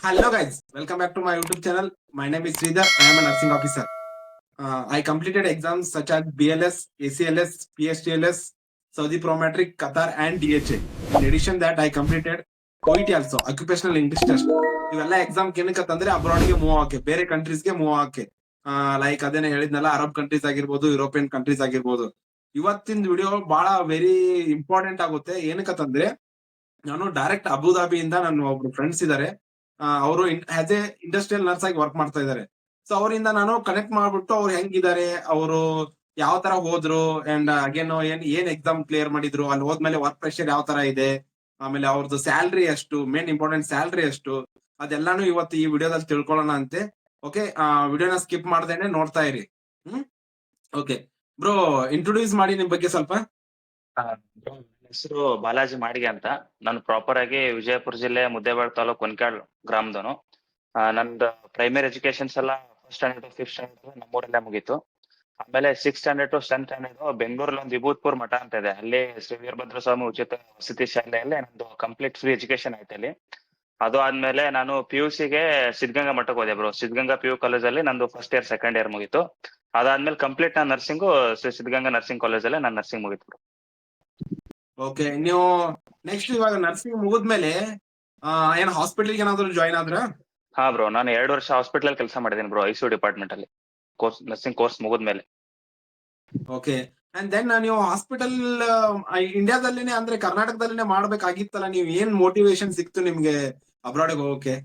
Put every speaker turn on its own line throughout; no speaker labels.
Hello guys, welcome back to my YouTube channel. My name is Sridhar. I am a nursing officer. I completed exams such as BLS, ACLS, PSTLS, Saudi Prometric, Qatar and DHA. In addition that I completed OET also, Occupational English Test. ಇವೆಲ್ಲ exam ಏನಕ್ಕಂತಂದ್ರೆ ಅಬ್ರಾಡ್ಗೆ move ಆಗಕ್ಕೆ, ಬೇರೆ ಕಂಟ್ರೀಸ್ಗೆ move ಆಗಕ್ಕೆ. Like ಅದೇನೆ ಹೇಳಿದ್ನಲ್ಲ, Arab countries ಆಗಿರ್ಬೋದು, European countries ಆಗಿರ್ಬೋದು. ಇವತ್ತಿನ video ಬಹಳ ವೆರಿ ಇಂಪಾರ್ಟೆಂಟ್ ಆಗುತ್ತೆ. ಏನಕ್ಕಂತಂದ್ರೆ ನಾನು ಡೈರೆಕ್ಟ್ ಅಬುದಾಬಿಯಿಂದ ನನ್ನ ಒಬ್ರು ಫ್ರೆಂಡ್ಸ್ ಇದಾರೆ. ಅವರು ಆಸ್ ಎ ಇಂಡಸ್ಟ್ರಿಯಲ್ ನರ್ಸ್ ಆಗಿ ವರ್ಕ್ ಮಾಡ್ತಾ ಇದ್ದಾರೆ. ಸೊ ಅವರಿಂದ ನಾನು ಕನೆಕ್ಟ್ ಮಾಡ್ಬಿಟ್ಟು ಅವ್ರು ಹೆಂಗಿದ್ದಾರೆ, ಅವರು ಯಾವ ತರ ಹೋದ್ರು ಅಂಡ್ ಅಗೇನ್ ಏನ್ ಎಕ್ಸಾಮ್ ಕ್ಲಿಯರ್ ಮಾಡಿದ್ರು, ಅಲ್ಲಿ ಹೋದ್ಮೇಲೆ ವರ್ಕ್ ಪ್ರೆಷರ್ ಯಾವ ತರ ಇದೆ, ಆಮೇಲೆ ಅವ್ರದ್ದು ಸ್ಯಾಲ್ರಿ ಎಷ್ಟು, ಮೇನ್ ಇಂಪಾರ್ಟೆಂಟ್ ಸ್ಯಾಲ್ರಿ ಎಷ್ಟು, ಅದೆಲ್ಲಾನು ಇವತ್ತು ಈ ವಿಡಿಯೋದಲ್ಲಿ ತಿಳ್ಕೊಳ್ಳೋಣ ಅಂತೆ. ಓಕೆ, ವಿಡಿಯೋನ ಸ್ಕಿಪ್ ಮಾಡ್ದೇನೆ ನೋಡ್ತಾ ಇರಿ. ಓಕೆ ಬ್ರೋ, ಇಂಟ್ರೊಡ್ಯೂಸ್ ಮಾಡಿ ನಿಮ್ ಬಗ್ಗೆ ಸ್ವಲ್ಪ.
ನನ್ನ ಹೆಸರು ಬಾಲಾಜಿ ಮಾಡಿಗೆ ಅಂತ. ನಾನು ಪ್ರಾಪರ್ ಆಗಿ ವಿಜಯಪುರ ಜಿಲ್ಲೆ ಮುದ್ದೇಬೇಳ ತಾಲೂಕು ಕೊನ್ಕಾಳ್ ಗ್ರಾಮದವನು. ನಂದು ಪ್ರೈಮರಿ ಎಜುಕೇಶನ್ಸ್ ಎಲ್ಲ ಫಸ್ಟ್ ಸ್ಟ್ಯಾಂಡರ್ಡ್ ಫಿಫ್ತ್ ಸ್ಟ್ಯಾಂಡರ್ಡ್ ನಮ್ಮೂರಲ್ಲೇ ಮುಗೀತು. ಆಮೇಲೆ six standard to 10th standard ಬೆಂಗಳೂರಲ್ಲಿ ಒಂದು ವಿಭೂತ್ಪುರ್ ಮಠ ಅಂತ ಇದೆ, ಅಲ್ಲಿ ಶ್ರೀ ವೀರಭದ್ರ ಸ್ವಾಮಿ ಉಚಿತ ವಸತಿ ಶಾಲೆಯಲ್ಲಿ ನಂದು ಕಂಪ್ಲೀಟ್ ಫ್ರೀ ಎಜುಕೇಶನ್ ಆಯ್ತು ಅಲ್ಲಿ. ಅದು ಆದ್ಮೇಲೆ ನಾನು PUC-ಗೆ ಸಿದ್ಧಗಂಗಾ ಮಠಕ್ಕೆ ಹೋದೆ ಬ್ರೋ. ಸಿದ್ಧಗಂಗಾ PU ಕಾಲೇಜಲ್ಲಿ ನಂದು ಫಸ್ಟ್ ಇಯರ್ ಸೆಕೆಂಡ್ ಇಯರ್ ಮುಗೀತು. ಅದಾದ್ಮೇಲೆ ಕಂಪ್ಲೀಟ್ ನಾನು ನರ್ಸಿಂಗು ಸಿದ್ಧಗಂಗಾ ನರ್ಸಿಂಗ್ ಕಾಲೇಜಲ್ಲೇ ನಾನು ನರ್ಸಿಂಗ್ ಮುಗೀತು ಬ್ರೋ.
ಓಕೆ, ನೀವು ನೆಕ್ಸ್ಟ್ ಇವಾಗ ನರ್ಸಿಂಗ್ ಮುಗಿದ್ಮೇಲೆ ಏನ್ ಹಾಸ್ಪಿಟಲ್ ಏನಾದ್ರು ಜಾಯ್ನ್ ಆದ್ರ?
ಹಾ ಬ್ರೋ, ನಾನು 2 ವರ್ಷ ಹಾಸ್ಪಿಟಲ್ ಕೆಲಸ ಮಾಡಿದ್ದೀನಿ ಬ್ರೋ, ICU ಡಿಪಾರ್ಟ್ಮೆಂಟ್ ಅಲ್ಲಿ ನರ್ಸಿಂಗ್ ಕೋರ್ಸ್ ಮುಗಿದ್ಮೇಲೆ.
ಓಕೆ, ಅಂಡ್ ದೆನ್ ನೀವು ಹಾಸ್ಪಿಟಲ್ ಇಂಡಿಯಾದಲ್ಲಿನೇ ಅಂದ್ರೆ ಕರ್ನಾಟಕದಲ್ಲಿನೇ ಮಾಡ್ಬೇಕಾಗಿತ್ತಲ್ಲ, ನೀವು ಏನ್ ಮೋಟಿವೇಶನ್ ಸಿಕ್ತು ನಿಮ್ಗೆ ಅಬ್ರಾಡ್ ಹೋಗಕ್ಕೆ?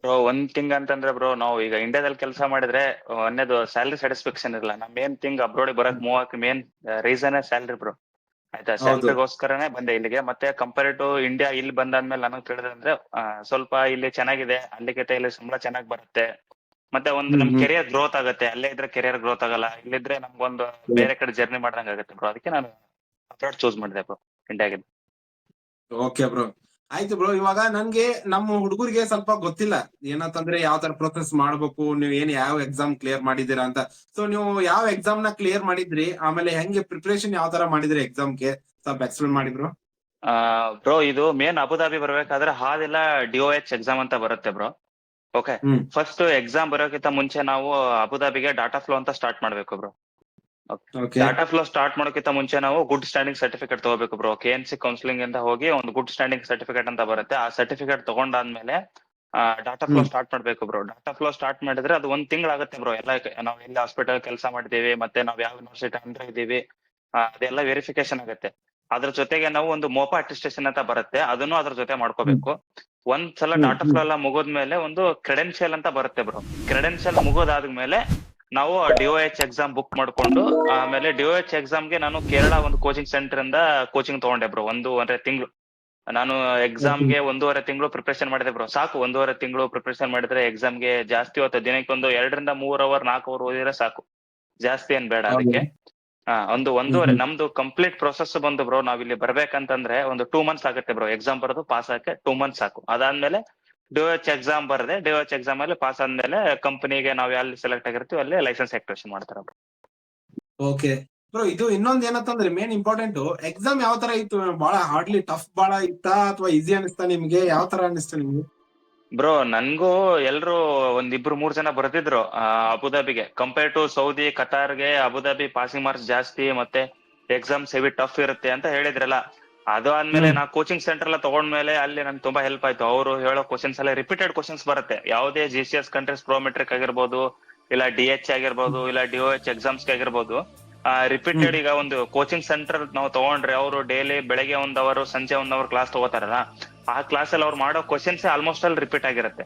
ಬ್ರೋ, ಒಂದ್ ಥಿಂಗ್ ಅಂತಂದ್ರೆ ಬ್ರೋ, ನಾವು ಈಗ ಇಂಡಿಯಾದಲ್ಲಿ ಕೆಲಸ ಮಾಡಿದ್ರೆ ಒಂದೇದು ಸ್ಯಾಲರಿ ಸ್ಯಾಟಿಸ್ಫ್ಯಾಕ್ಷನ್ ಇರಲ್ಲ. ನಮ್ ಮೇನ್ ಥಿಂಗ್ ಅಬ್ರಾಡ್ ಬರಕ್ ಮೂವ್ ಹಾಕಿ ಮೇನ್ ರೀಸನ್ ಸ್ಯಾಲರಿ ಬ್ರೋ. ಆಯ್ತಾ, ಸ್ಯಾಲರಿಗೋಸ್ಕರನೇ ಬಂದೆ ಇಲ್ಲಿಗೆ. ಮತ್ತೆ ಕಂಪೇರ್ ಟು ಇಂಡಿಯಾ ಇಲ್ಲಿ ಬಂದಾದ್ಮೇಲೆ ನನಗ್ ತಿಳಿದಂದ್ರೆ ಸ್ವಲ್ಪ ಇಲ್ಲಿ ಚೆನ್ನಾಗಿದೆ, ಅಲ್ಲಿಗಿಂತ ಇಲ್ಲಿ ಸಂಬಳ ಚೆನ್ನಾಗ್ ಬರುತ್ತೆ. ಮತ್ತೆ ಒಂದು ನಮ್ ಕೆರಿಯರ್ ಗ್ರೋತ್ ಆಗುತ್ತೆ. ಅಲ್ಲೇ ಇದ್ರೆ ಕೆರಿಯರ್ ಗ್ರೋತ್ ಆಗಲ್ಲ, ಇಲ್ಲಿದ್ರೆ ನಮ್ಗೊಂದು ಬೇರೆ ಕಡೆ ಜರ್ನಿ ಮಾಡ್ದಂಗ್ ಆಗುತ್ತೆ ಬ್ರೋ. ಅದಕ್ಕೆ ನಾನು ಅಬ್ರಾಡ್ ಚೂಸ್ ಮಾಡಿದೆ ಬ್ರೋ ಇಂಡಿಯಾಗೆ.
ಓಕೆ ಬ್ರೋ, ಆಯ್ತು ಬ್ರೋ. ಇವಾಗ ನನ್ಗೆ ನಮ್ಮ ಹುಡುಗರಿಗೆ ಸ್ವಲ್ಪ ಗೊತ್ತಿಲ್ಲ ಏನಂತಂದ್ರೆ ಯಾವ ತರ ಪ್ರೊಸೆಸ್ ಮಾಡ್ಬೇಕು, ನೀವ್ ಯಾವ ಎಕ್ಸಾಮ್ ಕ್ಲಿಯರ್ ಮಾಡಿದೀರಾ ಅಂತ. ಸೊ ನೀವು ಯಾವ ಎಕ್ಸಾಮ್ ನ ಕ್ಲಿಯರ್ ಮಾಡಿದ್ರಿ, ಆಮೇಲೆ ಹೆಂಗೆ ಪ್ರಿಪರೇಷನ್ ಯಾವ ತರ ಮಾಡಿದ್ರಿ ಎಕ್ಸಾಮ್ಗೆ, ಸ್ವಲ್ಪ ಎಕ್ಸ್ಪ್ಲೇನ್ ಮಾಡಿ ಬ್ರೋ.
ಬ್ರೋ, ಇದು ಮೇನ್ ಅಬುದಾಬಿ ಬರ್ಬೇಕಾದ್ರೆ ಹಾದಿಲ್ಲ DOH ಎಕ್ಸಾಮ್ ಅಂತ ಬರುತ್ತೆ ಬ್ರೋ. ಓಕೆ, ಫಸ್ಟ್ ಎಕ್ಸಾಮ್ ಬರೋಕ್ಕಿಂತ ಮುಂಚೆ ನಾವು ಅಬುದಾಬಿಗೆ ಡಾಟಾ ಫ್ಲೋ ಅಂತ ಸ್ಟಾರ್ಟ್ ಮಾಡ್ಬೇಕು ಬ್ರೋ. ಡಾಟಾ ಫ್ಲೋ ಸ್ಟಾರ್ಟ್ ಮಾಡೋಕ್ಕಿಂತ ಮುಂಚೆ ನಾವು ಗುಡ್ ಸ್ಟ್ಯಾಂಡಿಂಗ್ ಸರ್ಟಿಫಿಕೇಟ್ ತಗೋಬೇಕು ಬ್ರೋ. KNC ಕೌನ್ಸಿಲಿಂಗ್ ಇಂದ ಹೋಗಿ ಒಂದು ಗುಡ್ ಸ್ಟ್ಯಾಂಡಿಂಗ್ ಸರ್ಟಿಫಿಕೇಟ್ ಅಂತ ಬರುತ್ತೆ. ಆ ಸರ್ಟಿಫಿಕೇಟ್ ತಗೊಂಡಾದ್ಮೇಲೆ ಡಾಟಾ ಫ್ಲೋ ಸ್ಟಾರ್ಟ್ ಮಾಡ್ಬೇಕು ಬ್ರೋ. ಡಾಟಾ ಫ್ಲೋ ಸ್ಟಾರ್ಟ್ ಮಾಡಿದ್ರೆ ಅದು 1 ತಿಂಗಳಾಗುತ್ತೆ ಬ್ರೋ. ಎಲ್ಲ ನಾವು ಎಲ್ಲಿ ಹಾಸ್ಪಿಟಲ್ ಕೆಲಸ ಮಾಡಿದೀವಿ, ಮತ್ತೆ ನಾವ್ ಯಾವ ಯೂನಿವರ್ಸಿಟಿ ಅಂಡರ್ ಇದೀವಿ, ಅದೆಲ್ಲ ವೆರಿಫಿಕೇಶನ್ ಆಗುತ್ತೆ. ಅದ್ರ ಜೊತೆಗೆ ನಾವು ಒಂದು ಮೋಪಾ ಅಟೆಸ್ಟೇಷನ್ ಅಂತ ಬರುತ್ತೆ, ಅದನ್ನು ಅದ್ರ ಜೊತೆ ಮಾಡ್ಕೋಬೇಕು. ಒಂದ್ಸಲ ಡಾಟಾ ಫ್ಲೋ ಎಲ್ಲ ಮುಗಿದ್ಮೇಲೆ ಒಂದು ಕ್ರೆಡೆನ್ಶಿಯಲ್ ಅಂತ ಬರುತ್ತೆ ಬ್ರೋ. ಕ್ರೆಡೆನ್ಶಿಯಲ್ ಮುಗೋದಾದ್ಮೇಲೆ ನಾವು DOH ಎಕ್ಸಾಮ್ ಬುಕ್ ಮಾಡ್ಕೊಂಡು, ಆಮೇಲೆ DOH ಎಕ್ಸಾಮ್ಗೆ ನಾನು ಕೇರಳ ಒಂದು ಕೋಚಿಂಗ್ ಸೆಂಟರ್ ಇಂದ ಕೋಚಿಂಗ್ ತಗೊಂಡೆ ಬ್ರೋ. 1.5 ತಿಂಗಳು ನಾನು ಎಕ್ಸಾಮ್ಗೆ 1.5 ತಿಂಗಳು ಪ್ರಿಪರೇಷನ್ ಮಾಡಿದೆ ಬ್ರೋ. ಸಾಕು, 1.5 ತಿಂಗಳು ಪ್ರಿಪರೇಷನ್ ಮಾಡಿದ್ರೆ ಎಕ್ಸಾಮ್ಗೆ ಜಾಸ್ತಿ ಹೊತ್ತು, ದಿನಕ್ಕೆ ಒಂದು 2 ರಿಂದ 3 ಅವರ್ 4 ಅವರ್ ಓದಿದ್ರೆ ಸಾಕು, ಜಾಸ್ತಿ ಏನ್ ಬೇಡ ಅದಕ್ಕೆ. ಒಂದು 1.5 ನಮ್ದು ಕಂಪ್ಲೀಟ್ ಪ್ರೊಸೆಸ್ ಬಂದು ಬ್ರೋ, ನಾವ್ ಇಲ್ಲಿ ಬರ್ಬೇಕಂತಂದ್ರೆ ಒಂದು 2 ಮಂತ್ಸ್ ಆಗುತ್ತೆ ಬ್ರೋ. ಎಕ್ಸಾಮ್ ಬರೋದು ಪಾಸ್ ಆಗಕ್ಕೆ 2 ಮಂತ್ಸ್ ಸಾಕು. ಅದಾದ್ಮೇಲೆ DOH ಎಕ್ಸಾಮ್ ಬರ್ದೆ, DOH ಎಕ್ಸಾಮ್ ಅಲ್ಲಿ ಪಾಸ್ ಆದ್ಮೇಲೆ ಕಂಪನಿಗೆ ನಾವ್ ಎಲ್ಲಿ ಸೆಲೆಕ್ಟ್ ಆಗಿರ್ತೀವಿ ಅಲ್ಲಿ ಲೈಸೆನ್ಸ್ ಆಕ್ಟಿವೇಶನ್ ಮಾಡ್ತಾರ ಬ್ರೋ.
ಓಕೆ ಬ್ರೋ, ಇದು ಇನ್ನೊಂದ್ ಏನಂತಂದ್ರೆ ಮೇನ್ ಇಂಪಾರ್ಟೆಂಟ್, ಎಕ್ಸಾಮ್ ಯಾವ ತರ ಇತ್ತು? ಬಹಳ ಹಾರ್ಡ್ಲಿ ಟಫ್ ಬಹಳ ಇತ್ತಾ ಅಥವಾ ಈಸಿ ಅನಿಸ್ತಾ ನಿಮ್ಗೆ? ಯಾವ ತರ ಅನಿಸ್ತಾ ನಿಮ್ಗೆ?
ಬ್ರೋ, ನನ್ಗೂ ಎಲ್ರು 1-2-3 ಜನ ಬರ್ತಿದ್ರು ಅಬುದಾಬಿಗೆ. ಕಂಪೇರ್ ಟು ಸೌದಿ ಕತಾರ್ಗೆ ಅಬುದಾಬಿ ಪಾಸಿಂಗ್ ಮಾರ್ಕ್ಸ್ ಜಾಸ್ತಿ, ಮತ್ತೆ ಎಕ್ಸಾಮ್ಸ್ ಹೆವಿ ಟಫ್ ಇರುತ್ತೆ ಅಂತ ಹೇಳಿದ್ರಲ್ಲ. ಅದು ಆದ್ಮೇಲೆ ನಾ ಕೋಚಿಂಗ್ ಸೆಂಟರ್ ಎಲ್ಲ ತಗೊಂಡ್ಮೇಲೆ ಅಲ್ಲಿ ನನ್ಗೆ ತುಂಬಾ ಹೆಲ್ಪ್ ಆಯ್ತು. ಅವರು ಹೇಳೋ ಕ್ವಶನ್ಸ್ ಎಲ್ಲ ರಿಪೀಟೆಡ್ ಕ್ವಶನ್ಸ್ ಬರುತ್ತೆ. ಯಾವುದೇ GCS ಕಂಟ್ರೀಸ್ ಪ್ರೋಮೆಟ್ರಿಕ್ ಆಗಿರ್ಬೋದು, ಇಲ್ಲ DH ಆಗಿರ್ಬೋದು, ಇಲ್ಲ DOH ಎಕ್ಸಾಮ್ಸ್ ಆಗಿರ್ಬೋದು, ರಿಪೀಟೆಡ್. ಈಗ ಒಂದು ಕೋಚಿಂಗ್ ಸೆಂಟರ್ ನಾವು ತಗೊಂಡ್ರೆ ಅವರು ಡೈಲಿ ಬೆಳಗ್ಗೆ 1 ಅವರ್ ಸಂಜೆ 1 ಅವರ್ ಕ್ಲಾಸ್ ತಗೋತಾರಲ್ಲ, ಆ ಕ್ಲಾಸ್ ಅಲ್ಲಿ ಅವ್ರು ಮಾಡೋ ಕ್ವಶನ್ಸ್ ಆಲ್ಮೋಸ್ಟ್ ಅಲ್ಲಿ ರಿಪೀಟ್ ಆಗಿರುತ್ತೆ.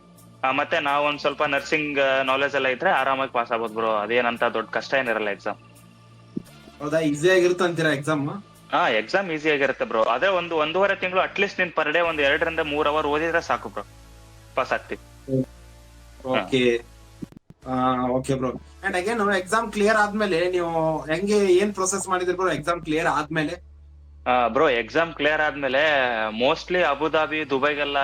ಮತ್ತೆ ನಾವ್ ಒಂದ್ ಸ್ವಲ್ಪ ನರ್ಸಿಂಗ್ ನಾಲೆಜ್ ಎಲ್ಲ ಇದ್ರೆ ಆರಾಮಾಗಿ ಪಾಸ್ ಆಗ್ಬೋದು ಬ್ರೋ. ಅದೇನಂತ ದೊಡ್ಡ ಕಷ್ಟ ಏನಿರಲ್ಲ ಎಕ್ಸಾಮ್.
ಹೌದಾ, ಈಸಿ ಆಗಿರುತ್ತೆ ಅಂತೀರಾ ಎಕ್ಸಾಮ್?
ಎಕ್ಸಾಮ್ ಈಸಿ ಆಗಿರುತ್ತೆ ಬ್ರೋ. ಅದೇ 1.5 ತಿಂಗಳು ಅಟ್ಲೀಸ್ಟ್ ನೀನ್ ಪರ್ ಡೇ 2 ರಿಂದ 3 ಅವರ್ ಓದಿದ್ರೆ ಸಾಕು ಬ್ರೋ, ಪಾಸ್ ಆಗ್ತೀವಿ.
Okay okay bro. And again exam clear ಆದ್ಮೇಲೆ ನೀವು ಏನ್ ಪ್ರೊಸೆಸ್ ಮಾಡಿದ್ರಿ ಬ್ರೋ ಎಕ್ಸಾಮ್ ಕ್ಲಿಯರ್ ಆದ್ಮೇಲೆ?
ಬ್ರೋ, ಎಕ್ಸಾಮ್ ಕ್ಲಿಯರ್ ಆದ್ಮೇಲೆ ಮೋಸ್ಟ್ಲಿ ಅಬುದಾಬಿ, ದುಬೈಗೆಲ್ಲ,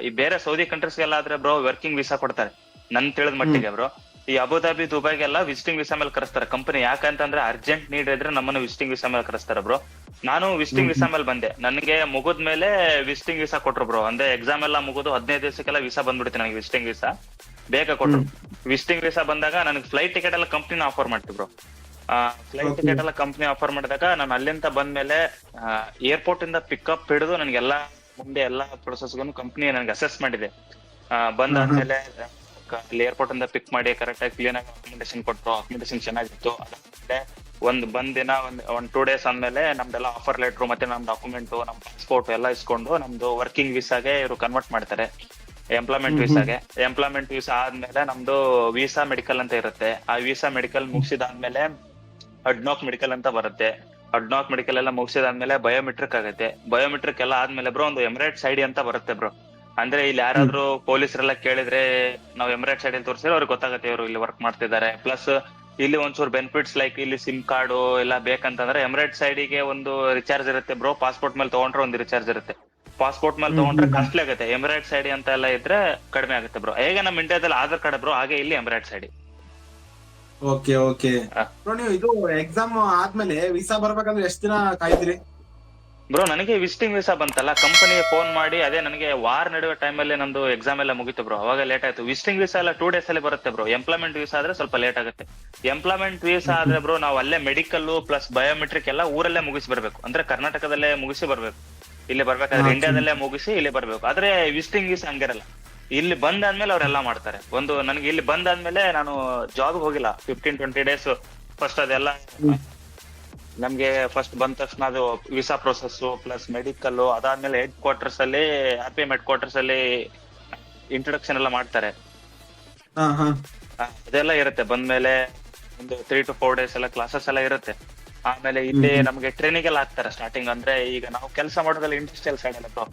ಈ ಬೇರೆ ಸೌದಿ ಕಂಟ್ರೀಸ್ಗೆಲ್ಲ ಆದ್ರೆ ಬ್ರೋ ವರ್ಕಿಂಗ್ ವೀಸಾ ಕೊಡ್ತಾರೆ ನನ್ ತಿಳಿದ ಮಟ್ಟಿಗೆ ಬ್ರೋ. ಈ ಅಬುದಾಬಿ, ದುಬೈಗೆಲ್ಲ ವಿಸಿಟಿಂಗ್ ವೀಸಾ ಮೇಲೆ ಕರೆಸ್ತಾರೆ ಕಂಪನಿ. ಯಾಕಂತಂದ್ರೆ ಅರ್ಜೆಂಟ್ ನೀಡ್ ಇದ್ರೆ ನಮ್ಮನ್ನ ವಿಸಿಟಿಂಗ್ ವೀಸಾ ಮೇಲೆ ಕರೆಸ್ತಾರೆ ಬ್ರೋ. ನಾನು ವಿಸಿಟಿಂಗ್ ವಿಸಾ ಮೇಲೆ ಬಂದೆ. ನನಗೆ ಮುಗಿದ್ಮೇಲೆ ವಿಸಿಟಿಂಗ್ ವಿಸಾ ಕೊಟ್ರು ಬ್ರೋ. ಅಂದ್ರೆ ಎಕ್ಸಾಮ್ ಎಲ್ಲ ಮುಗಿದು 15 ದಿವಸಕ್ಕೆಲ್ಲ ವಿಸಾ ಬಂದ್ಬಿಡುತ್ತೆ ನನಗೆ ವಿಸಿಟಿಂಗ್ ವಿಸಾ. ಬೇಗ ಕೊಟ್ರು. ವಿಸಿಟಿಂಗ್ ವಿಸಾ ಬಂದಾಗ ನನಗೆ ಫ್ಲೈಟ್ ಟಿಕೆಟ್ ಎಲ್ಲ ಕಂಪ್ನಿನ ಆಫರ್ ಮಾಡ್ತಿ ಬ್ರೋ. ಫ್ಲೈಟ್ ಟಿಕೆಟ್ ಎಲ್ಲ ಕಂಪ್ನಿ ಆಫರ್ ಮಾಡಿದಾಗ ನಾನು ಅಲ್ಲಿಂದ ಬಂದ್ಮೇಲೆ ಏರ್ಪೋರ್ಟ್ ಇಂದ ಪಿಕಪ್ ಹಿಡಿದು ನನಗೆಲ್ಲ ಮುಂದೆ ಎಲ್ಲಾ ಪ್ರೊಸೆಸ್ಗೂ ಕಂಪ್ನಿ ನನಗೆ ಅಸೆಸ್ ಮಾಡಿದೆ. ಬಂದಾದ್ಮೇಲೆ ಅಲ್ಲಿ ಏರ್ಪೋರ್ಟ್ ಇಂದ ಪಿಕ್ ಮಾಡಿ ಕರೆಕ್ಟ್ ಆಗಿ ಕ್ಲೀನ್ ಆಗಿ ಅಕಾಮಿಡೇಷನ್ ಕೊಟ್ರು. ಅಕಾಮಿಡೇಷನ್ ಚೆನ್ನಾಗಿತ್ತು. ಅದಾದ್ಮೇಲೆ ಒಂದ್ ದಿನ ಒಂದ್ 2 ಡೇಸ್ ಆದ್ಮೇಲೆ ನಮ್ದೆಲ್ಲ ಆಫರ್ ಲೆಟ್ರು ಮತ್ತೆ ನಮ್ ಡಾಕ್ಯುಮೆಂಟ್ ನಮ್ ಪಾಸ್ಪೋರ್ಟ್ ಎಲ್ಲ ಇಸ್ಕೊಂಡು ನಮ್ದು ವರ್ಕಿಂಗ್ ವೀಸಾಗೆ ಇವರು ಕನ್ವರ್ಟ್ ಮಾಡ್ತಾರೆ. ಎಂಪ್ಲಾಯ್ಮೆಂಟ್ ವೀಸಾಗೆ. ಎಂಪ್ಲಾಯ್ಮೆಂಟ್ ವೀಸಾ ಆದ್ಮೇಲೆ ನಮ್ದು ವೀಸಾ ಮೆಡಿಕಲ್ ಅಂತ ಇರುತ್ತೆ. ಆ ವೀಸಾ ಮೆಡಿಕಲ್ ಮುಗಿಸಿದಾದ್ಮೇಲೆ ಅಡ್ನಾಕ್ ಮೆಡಿಕಲ್ ಅಂತ ಬರುತ್ತೆ. ಅಡ್ನಾಕ್ ಮೆಡಿಕಲ್ ಎಲ್ಲ ಮುಗಿಸಿದಾದ್ಮೇಲೆ ಬಯೋಮೆಟ್ರಿಕ್ ಆಗುತ್ತೆ. ಬಯೋಮೆಟ್ರಿಕ್ ಎಲ್ಲ ಆದ್ಮೇಲೆ ಬ್ರೋ ಒಂದು ಎಮಿರೇಟ್ಸ್ ಐಡಿ ಅಂತ ಬರುತ್ತೆ ಬ್ರೋ. ಅಂದ್ರೆ ಇಲ್ಲಿ ಯಾರಾದ್ರೂ ಪೊಲೀಸರೆಲ್ಲ ಕೇಳಿದ್ರೆ ನಾವು ಎಮಿರೇಟ್ಸ್ ಐಡಿ ತೋರಿಸಿದ್ರೆ ಅವ್ರಿಗೆ ಗೊತ್ತಾಗುತ್ತೆ ಇವರು ಇಲ್ಲಿ ವರ್ಕ್ ಮಾಡ್ತಿದ್ದಾರೆ. ಪ್ಲಸ್ ಇಲ್ಲಿ ಒಂಚೂರು ಬೆನಿಫಿಟ್ಸ್ ಲೈಕ್ ಇಲ್ಲಿ ಸಿಮ್ ಕಾರ್ಡು ಎಲ್ಲ ಬೇಕಂತಂದ್ರೆ ಎಮಿರೇಟ್ಸ್ ಐಡಿಗೆ ಒಂದು ರಿಚಾರ್ಜ್ ಇರುತ್ತೆ ಬ್ರೋ. ಪಾಸ್ಪೋರ್ಟ್ ಮೇಲೆ ತಗೊಂಡ್ರೆ ಒಂದು ರಿಚಾರ್ಜ್ ಇರುತ್ತೆ. ಪಾಸ್ಪೋರ್ಟ್ ಮೇಲೆ ತಗೊಂಡ್ರೆ ಕಾಸ್ಟ್ಲಿ ಆಗುತ್ತೆ. ಎಮಿರೇಟ್ಸ್ ಐಡಿ ಅಂತ ಎಲ್ಲ ಇದ್ರೆ ಕಡಿಮೆ ಆಗುತ್ತೆ ಬ್ರೋ. ಹೇಗೆ ನಮ್ಮ ಇಂಡಿಯಾದಲ್ಲಿ ಆಧಾರ್ ಕಾರ್ಡ್ ಬ್ರೋ, ಹಾಗೆ ಇಲ್ಲಿ Emirates ID.
Okay okay bro, ನೀವು ಇದು ಎಕ್ಸಾಮ್ ಆದ್ಮೇಲೆ ವೀಸಾ ಬರ್ಬೇಕಂದ್ರೆ ಎಷ್ಟ್ ದಿನ ಕಾಯ್ತೀರಿ
ಬ್ರೋ? ನನಗೆ ವಿಸಿಟಿಂಗ್ ವೀಸಾ ಬಂತಲ್ಲ, ಕಂಪನಿ ಫೋನ್ ಮಾಡಿ ಅದೇ ನನಗೆ ವಾರ್ ನಡೆಯುವ ಟೈಮಲ್ಲಿ ನಂದು ಎಕ್ಸಾಮ್ ಎಲ್ಲ ಮುಗಿತು ಬ್ರೋ. ಅವಾಗ ಲೇಟ್ ಆಯ್ತು. ವಿಸಿಟಿಂಗ್ ವೀಸಾ ಎಲ್ಲ 2 ಡೇಸ್ ಅಲ್ಲಿ ಬರುತ್ತೆ ಬ್ರೋ. ಎಂಪ್ಲಾಯ್ಮೆಂಟ್ ವೀಸಾ ಆದ್ರೆ ಸ್ವಲ್ಪ ಲೇಟ್ ಆಗುತ್ತೆ. ಎಂಪ್ಲಾಯ್ಮೆಂಟ್ ವೀಸಾ ಆದ್ರೆ ಬ್ರೋ ನಾವು ಅಲ್ಲೇ ಮೆಡಿಕಲ್ ಪ್ಲಸ್ ಬಯೋಮೆಟ್ರಿಕ್ ಎಲ್ಲ ಊರಲ್ಲೇ ಮುಗಿಸಿ ಬರ್ಬೇಕು. ಅಂದ್ರೆ ಕರ್ನಾಟಕದಲ್ಲೇ ಮುಗಿಸಿ ಬರ್ಬೇಕು. ಇಲ್ಲಿ ಬರ್ಬೇಕಾದ್ರೆ ಇಂಡಿಯಾದಲ್ಲೇ ಮುಗಿಸಿ ಇಲ್ಲಿ ಬರ್ಬೇಕು. ಆದ್ರೆ ವಿಸಿಟಿಂಗ್ ವೀಸಾ ಹಂಗಿರಲ್ಲ. ಇಲ್ಲಿ ಬಂದಾದ್ಮೇಲೆ ಅವರೆಲ್ಲ ಮಾಡ್ತಾರೆ. ನನಗೆ ಇಲ್ಲಿ ಬಂದಾದ್ಮೇಲೆ ನಾನು ಜಾಬ್ ಹೋಗಿಲ್ಲ 15-20 ಡೇಸ್. ಫಸ್ಟ್ ಅದೆಲ್ಲ ನಮ್ಗೆ ಫಸ್ಟ್ ಬಂದ ತಕ್ಷಣ ಅದು ವೀಸಾ ಪ್ರೊಸೆಸ್ ಪ್ಲಸ್ ಮೆಡಿಕಲ್, ಅದಾದ್ಮೇಲೆ ಹೆಡ್ ಕ್ವಾರ್ಟರ್ಸ್ ಅಲ್ಲಿ RPM ಹೆಡ್ ಕ್ವಾರ್ಟರ್ಸ್ ಅಲ್ಲಿ ಇಂಟ್ರೊಡಕ್ಷನ್ ಎಲ್ಲ ಮಾಡ್ತಾರೆ. ಅದೆಲ್ಲ ಇರುತ್ತೆ. ಬಂದ್ಮೇಲೆ ಒಂದು 3 to 4 ಡೇಸ್ ಎಲ್ಲ ಕ್ಲಾಸಸ್ ಎಲ್ಲ ಇರುತ್ತೆ. ಆಮೇಲೆ ಇಲ್ಲಿ ನಮ್ಗೆ ಟ್ರೈನಿಂಗ್ ಎಲ್ಲ ಹಾಕ್ತಾರೆ ಸ್ಟಾರ್ಟಿಂಗ್. ಅಂದ್ರೆ ಈಗ ನಾವು ಕೆಲಸ ಮಾಡೋದ್ರಲ್ಲಿ ಇಂಡಸ್ಟ್ರಿಯಲ್ ಸೈಡ್ ಅಲ್ಲ ಬ್ರೋ.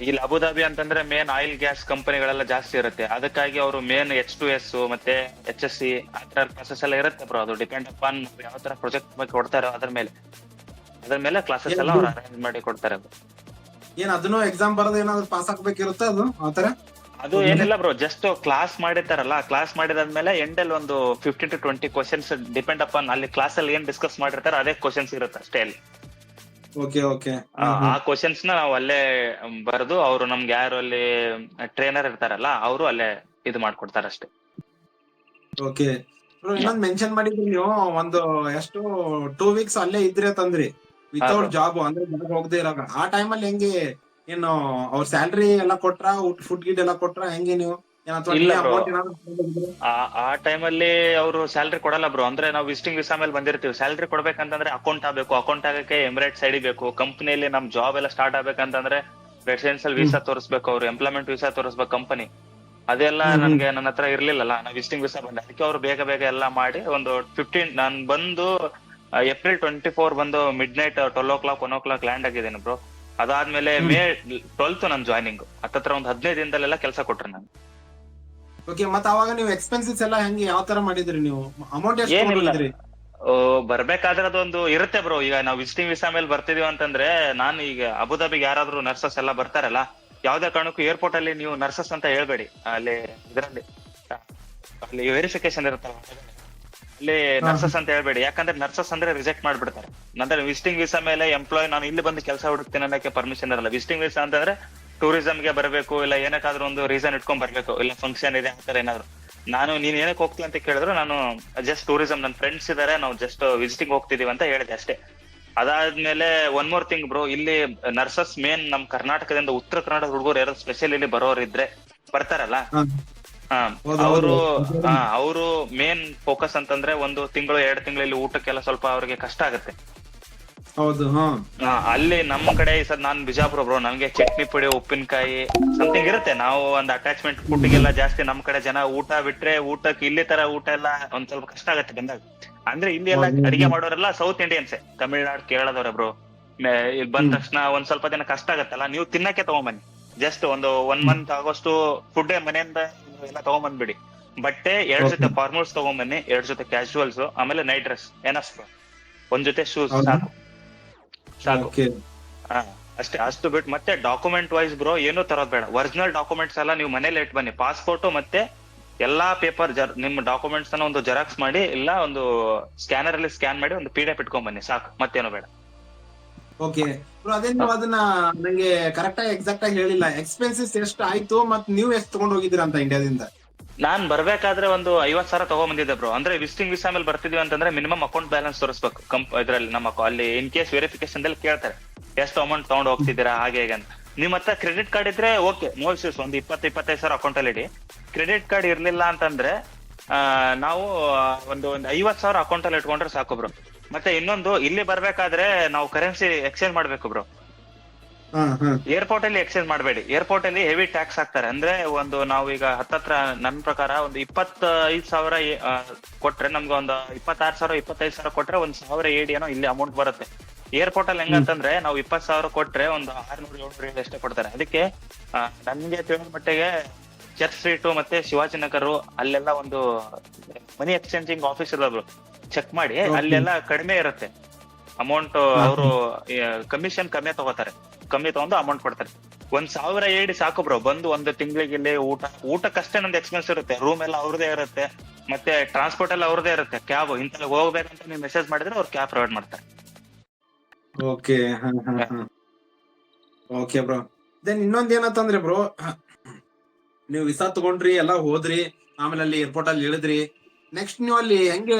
ಇಲ್ಲಿ ಅಬುದಾಬಿ ಅಂತಂದ್ರೆ ಮೇನ್ ಆಯಿಲ್ ಗ್ಯಾಸ್ ಕಂಪನಿಗಳೆಲ್ಲ ಜಾಸ್ತಿ ಇರುತ್ತೆ. ಅದಕ್ಕಾಗಿ ಅವರು ಮೇನ್ H2S ಮತ್ತೆ HSC ಆ ತರ ಕ್ಲಾಸಸ್ ಎಲ್ಲ ಇರುತ್ತೆ ಬ್ರೋ. ಅದು ಡಿಪೆಂಡ್ ಅಪಾನ್ ಯಾವ ತರ ಪ್ರಾಜೆಕ್ಟ್ ಬಗ್ಗೆ ಕೊಡ್ತಾರೋ ಅದ್ರ ಮೇಲೆ ಕ್ಲಾಸಸ್ ಎಲ್ಲ ಅವ್ರು ಅರೇಂಜ್ ಮಾಡಿ ಕೊಡ್ತಾರೆ.
ಏನ್ ಅದನ್ನು ಎಕ್ಸಾಮ್ ಬರೋದು ಏನಾದ್ರು ಪಾಸ್ ಆಗ್ಬೇಕಿರುತ್ತೆ ಅದು ಆತರ?
ಅದು ಏನಿಲ್ಲ ಬ್ರೋ, ಜಸ್ಟ್ ಕ್ಲಾಸ್ ಮಾಡಿರ್ತಾರಲ್ಲ, ಕ್ಲಾಸ್ ಮಾಡಿದಾದ್ಮೇಲೆ ಎಂಡಲ್ಲಿ ಒಂದು 15 to 20 ಕ್ವಶನ್ಸ್ ಡಿಪೆಂಡ್ ಅಪಾನ್ ಅಲ್ಲಿ ಕ್ಲಾಸ್ ಅಲ್ಲಿ ಏನ್ ಡಿಸ್ಕಸ್ ಮಾಡಿರ್ತಾರೆ ಅದೇ ಕ್ವಶನ್ಸ್ ಇರುತ್ತೆ ಅಷ್ಟೇ ಅಲ್ಲಿ.
ಓಕೆ ಓಕೆ
ಆ ಕ್ವಶನ್ಸ್ ನ ನಾವು ಅಲ್ಲೇ ಬರೆದು ಅವರು ನಮ್ಗೆ ಯಾರು ಅಲ್ಲಿ ಟ್ರೈನರ್ ಇರ್ತಾರಲ್ಲ ಅವರು ಅಲ್ಲೇ ಇದು ಮಾಡ್ಕೊಡ್ತಾರೆ ಅಷ್ಟೇ.
ಓಕೆ ಬ್ರೋ, ಇನ್ನೊಂದ್ ಮೆನ್ಷನ್ ಮಾಡಿದ್ರಿ ನೀವು ಒಂದು ಎಷ್ಟು 2 ವೀಕ್ಸ್ ಅಲ್ಲೇ ಇದ್ರೆ ತಂದ್ರಿ ವಿತೌಟ್ ಜಾಬ್, ಅಂದ್ರೆ ಜಾಬ್ ಹೋಗದೆ ಇರಾಗ. ಆ ಟೈಮಲ್ಲಿ ಹೆಂಗೆ ಏನು ಅವ್ರ ಸ್ಯಾಲ್ರಿ ಎಲ್ಲ ಕೊಟ್ರ, ಫುಡ್ ಗಿಡ್ ಎಲ್ಲ ಕೊಟ್ರ ಹೆಂಗೆ ನೀವು?
ಇಲ್ಲ ಬ್ರೋ, ಆ ಟೈಮಲ್ಲಿ ಅವರು ಸ್ಯಾಲ್ರಿ ಕೊಡಲ್ಲ ಬ್ರೋ. ಅಂದ್ರೆ ನಾವು ವಿಸಿಟಿಂಗ್ ವಿಸಾ ಮೇಲೆ ಬಂದಿರ್ತೀವಿ. ಸ್ಯಾಲ್ರಿ ಕೊಡ್ಬೇಕಂತಂದ್ರೆ ಅಕೌಂಟ್ ಆಗ್ಬೇಕು. ಅಕೌಂಟ್ ಆಗಕ್ಕೆ ಎಮಿರೇಟ್ಸ್ ಐಡಿ ಬೇಕು. ಕಂಪನಿಯಲ್ಲಿ ನಮ್ ಜಾಬ್ ಎಲ್ಲ ಸ್ಟಾರ್ಟ್ ಆಗ್ಬೇಕಂತಂದ್ರೆ ರೆಸಿಡೆನ್ಸಿಯಲ್ ವೀಸಾ ತೋರಿಸ್ಬೇಕು, ಅವ್ರು ಎಂಪ್ಲಾಯ್ಮೆಂಟ್ ವೀಸಾ ತೋರಿಸ್ಬೇಕು ಕಂಪನಿ. ಅದೆಲ್ಲ ನನ್ನ ಹತ್ರ ಇರ್ಲಿಲ್ಲಲ್ಲ. ನಾವು ವಿಸಿಟಿಂಗ್ ವೀಸಾ ಬಂದೆ. ಅದಕ್ಕೆ ಅವ್ರು ಬೇಗ ಬೇಗ ಎಲ್ಲ ಮಾಡಿ ಒಂದು 15 ನಾನು ಬಂದು April 24 ಬಂದು mid night 12 o'clock 1 o'clock land ಆಗಿದ್ದೇನೆ ಬ್ರೋ. ಅದಾದ್ಮೇಲೆ May 12th ನನ್ ಜಾಯ್ನಿಂಗ್. ಹತ್ತತ್ರ ಒಂದು 15 ದಿನದಲ್ಲೆಲ್ಲ ಕೆಲಸ ಕೊಟ್ರು ನಾನು.
ಓಕೆ, ಮತ್ತೆ ಅವಾಗ ನೀವು ಎಕ್ಸ್ಪೆನ್ಸಸ್ ಎಲ್ಲ ಹೆಂಗೆ ಯಾವ ತರ ಮಾಡಿದ್ರಿ ನೀವು? ಅಮೌಂಟ್ ಎಷ್ಟು ತಗೊಂಡಿದ್ರಿ?
ಬರ್ಬೇಕಾದ್ರೆ ಅದೊಂದು ಇರುತ್ತೆ ಬ್ರೋ. ಈಗ ನಾವು ವಿಸಿಟಿಂಗ್ ವಿಸಾ ಮೇಲೆ ಬರ್ತಿದೀವಿ ಅಂತಂದ್ರೆ, ನಾನು ಈಗ ಅಬುದಾಬಿಗೆ ಯಾರಾದ್ರೂ ನರ್ಸಸ್ ಎಲ್ಲ ಬರ್ತಾರಲ್ಲ, ಯಾವ್ದೇ ಕಾರಣಕ್ಕೂ ಏರ್ಪೋರ್ಟ್ ಅಲ್ಲಿ ನೀವು ನರ್ಸಸ್ ಅಂತ ಹೇಳ್ಬೇಡಿ. ಅಲ್ಲಿ ವೆರಿಫಿಕೇಶನ್ ಇರುತ್ತಲ್ಲ, ಅಲ್ಲಿ ನರ್ಸಸ್ ಅಂತ ಹೇಳ್ಬೇಡಿ. ಯಾಕಂದ್ರೆ ನರ್ಸಸ್ ಅಂದ್ರೆ ರಿಜೆಕ್ಟ್ ಮಾಡ್ಬಿಡ್ತಾರೆ. ನಂತರ ವಿಸಿಟಿಂಗ್ ವಿಸಾ ಮೇಲೆ ಎಂಪ್ಲಾಯ್ ನಾನು ಇಲ್ಲಿ ಬಂದು ಕೆಲಸ ಹುಡುಕ್ತೀನಿ ಅನ್ನೋಕೆ ಪರ್ಮಿಷನ್ ಇರಲ್ಲ. ವಿಸಿಟಿಂಗ್ ವಿಸಾ ಅಂತಂದ್ರೆ ಟೂರಿಸಂಗೆ ಬರಬೇಕು, ಇಲ್ಲ ಏನಕ್ಕಾದ್ರೂ ಒಂದು ರೀಸನ್ ಇಟ್ಕೊಂಡ್ ಬರ್ಬೇಕು, ಇಲ್ಲ ಫಂಕ್ಷನ್ ಇದೆ ಆತರ ಏನಾದ್ರು. ನೀನ್ ಏನಕ್ಕೆ ಹೋಗ್ತೀನಿ ಅಂತ ಕೇಳಿದ್ರು ನಾನು ಜಸ್ಟ್ ಟೂರಿಸಂ, ನನ್ನ ಫ್ರೆಂಡ್ಸ್ ಇದಾರೆ, ನಾವು ಜಸ್ಟ್ ವಿಸಿಟಿಂಗ್ ಹೋಗ್ತಿದೀವಿ ಅಂತ ಹೇಳಿದೆ ಅಷ್ಟೇ. ಅದಾದ್ಮೇಲೆ ಒನ್ ಮೋರ್ ಥಿಂಗ್ ಬ್ರೋ, ಇಲ್ಲಿ ನರ್ಸಸ್ ಮೇನ್ ನಮ್ ಕರ್ನಾಟಕದಿಂದ ಉತ್ತರ ಕರ್ನಾಟಕ ಹುಡುಗರು ಯಾರು ಸ್ಪೆಷಲ್ ಇಲ್ಲಿ ಬರೋರು ಇದ್ರೆ ಬರ್ತಾರಲ್ಲ, ಅವರು ಮೇನ್ ಫೋಕಸ್ ಅಂತಂದ್ರೆ 1 ತಿಂಗಳು 2 ತಿಂಗಳು ಇಲ್ಲಿ ಊಟಕ್ಕೆಲ್ಲ ಸ್ವಲ್ಪ ಅವ್ರಿಗೆ ಕಷ್ಟ ಆಗುತ್ತೆ.
ಹೌದು.
ಅಲ್ಲಿ ನಮ್ಮ ಕಡೆ ನಾನ್ ಬಿಜಾಪುರ ಬ್ರೋ, ನನ್ಗೆ ಚಟ್ನಿ ಪುಡಿ ಉಪ್ಪಿನಕಾಯಿ ಸಮಥಿಂಗ್ ಇರುತ್ತೆ. ನಾವು ಒಂದು ಅಟ್ಯಾಚ್ಮೆಂಟ್ ಫುಡ್ಗೆಲ್ಲ ಜಾಸ್ತಿ. ನಮ್ ಕಡೆ ಜನ ಊಟ ಬಿಟ್ರೆ ಊಟಕ್ಕೆ ಇಲ್ಲಿ ತರ ಊಟ ಎಲ್ಲ ಒಂದ್ ಸ್ವಲ್ಪ ಕಷ್ಟ ಆಗತ್ತೆ ಬಂದಾಗ. ಅಂದ್ರೆ ಇಲ್ಲಿ ಎಲ್ಲ ಅಡಿಗೆ ಮಾಡೋರೆಲ್ಲ ಸೌತ್ ಇಂಡಿಯನ್ಸೇ, ತಮಿಳ್ನಾಡು ಕೇರಳದವ್ರೆ ಬ್ರೋ. ಇಲ್ಲಿ ಬಂದ ತಕ್ಷಣ ಒಂದ್ ಸ್ವಲ್ಪ ದಿನ ಕಷ್ಟ ಆಗತ್ತಲ್ಲ, ನೀವು ತಿನ್ನಕ್ಕೆ ತಗೊಂಬನ್ನಿ. ಜಸ್ಟ್ ಒಂದು 1 month ಆಗೋಷ್ಟು ಫುಡ್ ಮನೆಯಿಂದ ಎಲ್ಲ ತಗೊಂಬಂದ್ಬಿಡಿ. ಬಟ್ಟೆ 2 ಜೊತೆ ಫಾರ್ಮಲ್ಸ್ ತಗೊಂಬನ್ನಿ, 2 ಜೊತೆ ಕ್ಯಾಶುವಲ್ಸ್, ಆಮೇಲೆ ನೈಟ್ ಡ್ರೆಸ್ ಏನಷ್ಟು, 1 ಜೊತೆ ಶೂಸ್ ಸಾಕು. ಅಷ್ಟೇ. ಅಷ್ಟು ಬಿಟ್ಟು ಮತ್ತೆ ಡಾಕ್ಯುಮೆಂಟ್ ವೈಸ್ ಬ್ರೋ ಏನೂ ತರೋದ್ ಬೇಡ. ಒರಿಜಿನಲ್ ಡಾಕ್ಯುಮೆಂಟ್ಸ್ ಎಲ್ಲ ನೀವು ಮನೇಲಿ ಇಟ್ಟು ಬನ್ನಿ. ಪಾಸ್ಪೋರ್ಟ್ ಮತ್ತೆ ಎಲ್ಲಾ ಪೇಪರ್ ನಿಮ್ ಡಾಕ್ಯುಮೆಂಟ್ಸ್ ಅನ್ನ ಒಂದು ಜೆರಾಕ್ಸ್ ಮಾಡಿ ಇಲ್ಲ ಒಂದು ಸ್ಕ್ಯಾನರ್ ಅಲ್ಲಿ ಸ್ಕ್ಯಾನ್ ಮಾಡಿ ಒಂದು PDF ಇಟ್ಕೊಂಡ್ ಬನ್ನಿ ಸಾಕು, ಮತ್ತೇನು ಬೇಡ.
ಓಕೆ ಬ್ರೋ, ಅದೇ ನೀವು ಅದನ್ನ ನಂಗೆ ಕರೆಕ್ಟ್ ಆಗಿ ಎಕ್ಸಾಕ್ಟ್ ಆಗಿ ಹೇಳಿಲ್ಲ. ಎಕ್ಸ್ಪೆನ್ಸಸ್ ಎಷ್ಟು ಆಯ್ತು ಮತ್ತೆ ನೀವು ಎಷ್ಟು ತಗೊಂಡ್ ಹೋಗಿದ್ದೀರಾ ಅಂತ ಇಂಡಿಯಾದಿಂದ?
ನಾನ್ ಬರ್ಬೇಕಾದ್ರೆ ಒಂದು 50,000 ತಗೊಂಡ್ ಬಂದಿದ್ದೆ ಬ್ರೋ. ಅಂದ್ರೆ ವಿಸಿಟಿಂಗ್ ವೀಸಾ ಮೇಲೆ ಬರ್ತಿದೀವಿ ಅಂತಂದ್ರೆ ಮಿನಿಮಮ್ ಅಕೌಂಟ್ ಬ್ಯಾಲೆನ್ಸ್ ತೋರಿಸ್ಬೇಕು ಇದ್ರಲ್ಲಿ ನಮ್ಮ ಅಲ್ಲಿ ಇನ್ ಕೇಸ್ ವೆರಿಫಿಕೇಶನ್ ದಲ್ಲಿ ಕೇಳ್ತಾರೆ ಎಷ್ಟು ಅಮೌಂಟ್ ತಗೊಂಡ್ ಹೋಗ್ತಿದ್ದೀರಾ ಹಾಗೆ ಹೇಗೆ ಅಂತ. ನಿಮ್ ಹತ್ರ ಕ್ರೆಡಿಟ್ ಕಾರ್ಡ್ ಇದ್ರೆ ಓಕೆ, ನೋ ಇಶ್ಯೂಸ್, ಒಂದು 20-25 ಸಾವಿರ ಅಕೌಂಟ್ ಅಲ್ಲಿ ಇಡಿ. ಕ್ರೆಡಿಟ್ ಕಾರ್ಡ್ ಇರ್ಲಿಲ್ಲ ಅಂತಂದ್ರೆ ನಾವು ಒಂದು 50,000 ಅಕೌಂಟ್ ಅಲ್ಲಿ ಇಟ್ಕೊಂಡ್ರೆ ಸಾಕು ಬ್ರೋ. ಮತ್ತೆ ಇನ್ನೊಂದು, ಇಲ್ಲಿ ಬರ್ಬೇಕಾದ್ರೆ ನಾವು ಕರೆನ್ಸಿ ಎಕ್ಸ್ಚೇಂಜ್ ಮಾಡ್ಬೇಕು ಬ್ರೋ. ಏರ್ಪೋರ್ಟ್ ಅಲ್ಲಿ ಎಕ್ಸ್ಚೇಂಜ್ ಮಾಡಬೇಡಿ. ಏರ್ಪೋರ್ಟ್ ಅಲ್ಲಿ ಹೆವಿ ಟ್ಯಾಕ್ಸ್ ಹಾಕ್ತಾರೆ. ಅಂದ್ರೆ ಒಂದು ನಾವು ಈಗ ಹತ್ತತ್ರ ನನ್ನ ಪ್ರಕಾರ ಒಂದು 25,000 ಕೊಟ್ರೆ ನಮ್ಗೆ ಒಂದು 26,000 25,000 ಕೊಟ್ರೆ 1,000 AD ಏನೋ ಇಲ್ಲಿ ಅಮೌಂಟ್ ಬರುತ್ತೆ. ಏರ್ಪೋರ್ಟ್ ಅಲ್ಲಿ ಹೆಂಗಂತಂದ್ರೆ ನಾವು 20,000 ಕೊಟ್ರೆ ಒಂದು 600-700 ಅಷ್ಟೇ ಕೊಡ್ತಾರೆ. ಅದಕ್ಕೆ ನನ್ಗೆ ತಿಳಿದ ಮಟ್ಟಿಗೆ ಚರ್ಚ್ ಸ್ಟ್ರೀಟ್ ಮತ್ತೆ ಶಿವಾಜಿನಗರ್ ಅಲ್ಲೆಲ್ಲ ಒಂದು ಮನಿ ಎಕ್ಸ್ಚೇಂಜಿಂಗ್ ಆಫೀಸ್ ಇರೋದು ಚೆಕ್ ಮಾಡಿ, ಅಲ್ಲೆಲ್ಲ ಕಡಿಮೆ ಇರುತ್ತೆ ಅಮೌಂಟ್. ಅವರು ಕಮಿಷನ್ ಕಮ್ಮಿ ತಗೊಂಡು ಅಮೌಂಟ್ ಕೊಡ್ತಾರೆ. 1,000 AD ಸಾಕು ಬ್ರೋ. ಬಂದು ಒಂದು ತಿಂಗಳಿಗೆ ಇಲ್ಲಿ ಊಟಕ್ಕಷ್ಟೇ ನಮ್ದು ಎಕ್ಸ್ಪೆನ್ಸ್ ಇರುತ್ತೆ. ರೂಮ್ ಎಲ್ಲ ಅವ್ರದೇ ಇರುತ್ತೆ, ಮತ್ತೆ ಟ್ರಾನ್ಸ್ಪೋರ್ಟ್ ಎಲ್ಲ ಅವ್ರದೇ ಇರುತ್ತೆ. ಕ್ಯಾಬ್ ಇಂತೆಲ್ಲ ಹೋಗ್ಬೇಕಂತ ನೀವು ಮೆಸೇಜ್ ಮಾಡಿದ್ರೆ ಅವ್ರು ಕ್ಯಾಬ್ ಪ್ರೊವೈಡ್ ಮಾಡ್ತಾರೆ.
Okay okay bro. ದೆನ್ ಇನ್ನೊಂದ್ ಏನಂತಂದ್ರೆ ಬ್ರೋ, ನೀವು ವಿಸಾ ತಗೊಂಡ್ರಿ, ಎಲ್ಲ ಹೋದ್ರಿ, ಆಮೇಲೆ ಅಲ್ಲಿ ಏರ್ಪೋರ್ಟ್ ಅಲ್ಲಿ ಇಳಿದ್ರಿ. ನೆಕ್ಸ್ಟ್ ನೀವು ಅಲ್ಲಿ ಹೆಂಗೆ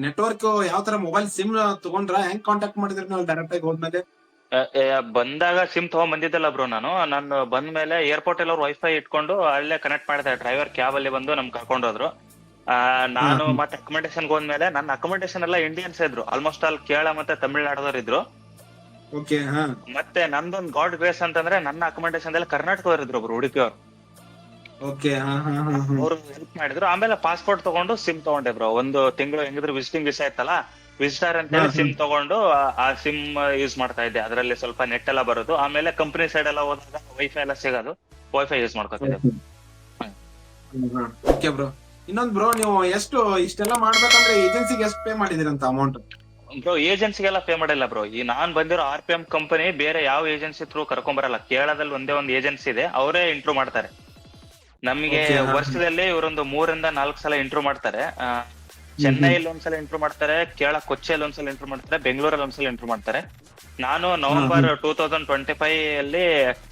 ನೆಟ್ವರ್ಕ್ ಯಾವ ತರ ಮೊಬೈಲ್ ಸಿಮ್ ತಗೊಂಡ್ರ, ಹೆಂಗ್ ಕಾಂಟ್ಯಾಕ್ಟ್ ಮಾಡಿದ್ರಿ ನೀವು ಡೈರೆಕ್ಟ್ ಆಗಿ ಹೋದ್ಮೇಲೆ?
ಬಂದಾಗ ಸಿಮ್ ತಗೊಂಡ್ ಬಂದಿದ್ದಲ್ಲ ಬ್ರೋ. ನಾನು ಬಂದ್ಮೇಲೆ ಏರ್ಪೋರ್ಟ್ ಅಲ್ಲಿ ಅವ್ರು ವೈಫೈ ಇಟ್ಕೊಂಡು ಅಲ್ಲೇ ಕನೆಕ್ಟ್ ಮಾಡಿದೆ. ಡ್ರೈವರ್ ಕ್ಯಾಬ್ ಅಲ್ಲಿ ಬಂದು ನಮ್ ಕರ್ಕೊಂಡು ಹೋದ್ರು. ನಾನು ಮತ್ತೆ ಅಕೊಮಡೇಷನ್ ಹೋದ್ಮೇಲೆ ನನ್ನ ಅಕೊಮಡೇಷನ್ ಎಲ್ಲ ಇಂಡಿಯನ್ಸ್ ಇದ್ರು. ಆಲ್ಮೋಸ್ಟ್ ಆಲ್ ಕೇರಳ ಮತ್ತೆ ತಮಿಳ್ನಾಡದವ್ರು ಇದ್ರು. ಮತ್ತೆ ನಂದೊಂದು ಗಾಡ್ ಗ್ರೇಸ್ ಅಂತಂದ್ರೆ ನನ್ನ ಅಕೊಮಡೇಷನ್ ಎಲ್ಲ ಕರ್ನಾಟಕದವ್ರು ಇದ್ರು ಒಬ್ರು, ಉಡುಪಿ ಅವರು. ಅವ್ರು ಹೆಲ್ಪ್ ಮಾಡಿದ್ರು. ಆಮೇಲೆ ಪಾಸ್ಪೋರ್ಟ್ ತಗೊಂಡು ಸಿಮ್ ತಗೊಂಡೆ ಬ್ರೋ. ಒಂದು ತಿಂಗಳು ಹೆಂಗಿದ್ರು ವಿಸಿಟಿಂಗ್ ವಿಸಾ ಇತ್ತಲ್ಲ, ವಿಸಿಟರ್ ಅಂತ ಹೇಳಿ ಸಿಮ್ ತಗೊಂಡು ಆ ಸಿಮ್ ಯೂಸ್ ಮಾಡ್ತಾ ಇದ್ದೆ. ಅದರಲ್ಲಿ ಸ್ವಲ್ಪ ನೆಟ್ ಎಲ್ಲ ಬರೋದು. ಆಮೇಲೆ ಕಂಪನಿ ಸೈಡ್ ಎಲ್ಲ ಹೋದಾಗ ವೈಫೈ ಎಲ್ಲ ಸಿಗೋದು, ವೈಫೈ ಯೂಸ್ ಮಾಡ್ಕೊತಿದ್ದೆ.
Okay bro. ಇನ್ನೊಂದ್ ಬ್ರೋ, ನೀವು ಎಷ್ಟು ಇಷ್ಟೆಲ್ಲ ಮಾಡ್ಬೇಕಂದ್ರೆ ಏಜೆನ್ಸಿಗೆ ಎಷ್ಟು ಪೇ ಮಾಡಿದಿರಂತ ಅಮೌಂಟ್?
ಬ್ರೋ ಏಜೆನ್ಸಿಗೆಲ್ಲ ಪೇ ಮಾಡಿಲ್ಲ ಬ್ರೋ. ಈ ನಾನ್ ಬಂದಿರೋ RPM ಕಂಪನಿ ಬೇರೆ ಯಾವ ಏಜೆನ್ಸಿ ಥ್ರೂ ಕರ್ಕೊಂಡ್ ಬರಲ್ಲ. ಕೇರಳದಲ್ಲಿ ಒಂದೇ ಒಂದು ಏಜೆನ್ಸಿ ಇದೆ, ಅವರೇ ಇಂಟ್ರೂ ಮಾಡ್ತಾರೆ ನಮಗೆ. ವರ್ಷದಲ್ಲಿ ಇವರೊಂದು 3-4 ಸಲ ಇಂಟ್ರೂ ಮಾಡ್ತಾರೆ. ಚೆನ್ನೈಯಲ್ಲಿ ಒಂದ್ಸಲ ಇಂಟ್ರೂ ಮಾಡ್ತಾರೆ, ಕೇರಳ ಕೊಚ್ಚಿಯಲ್ಲಿ ಒಂದ್ಸಲ ಇಂಟ್ರೂ ಮಾಡ್ತಾರೆ, ಬೆಂಗಳೂರಲ್ಲಿ ಒಂದ್ಸಲ ಇಂಟ್ರೂ ಮಾಡ್ತಾರೆ. ನಾನು ನವೆಂಬರ್ 2025 ಅಲ್ಲಿ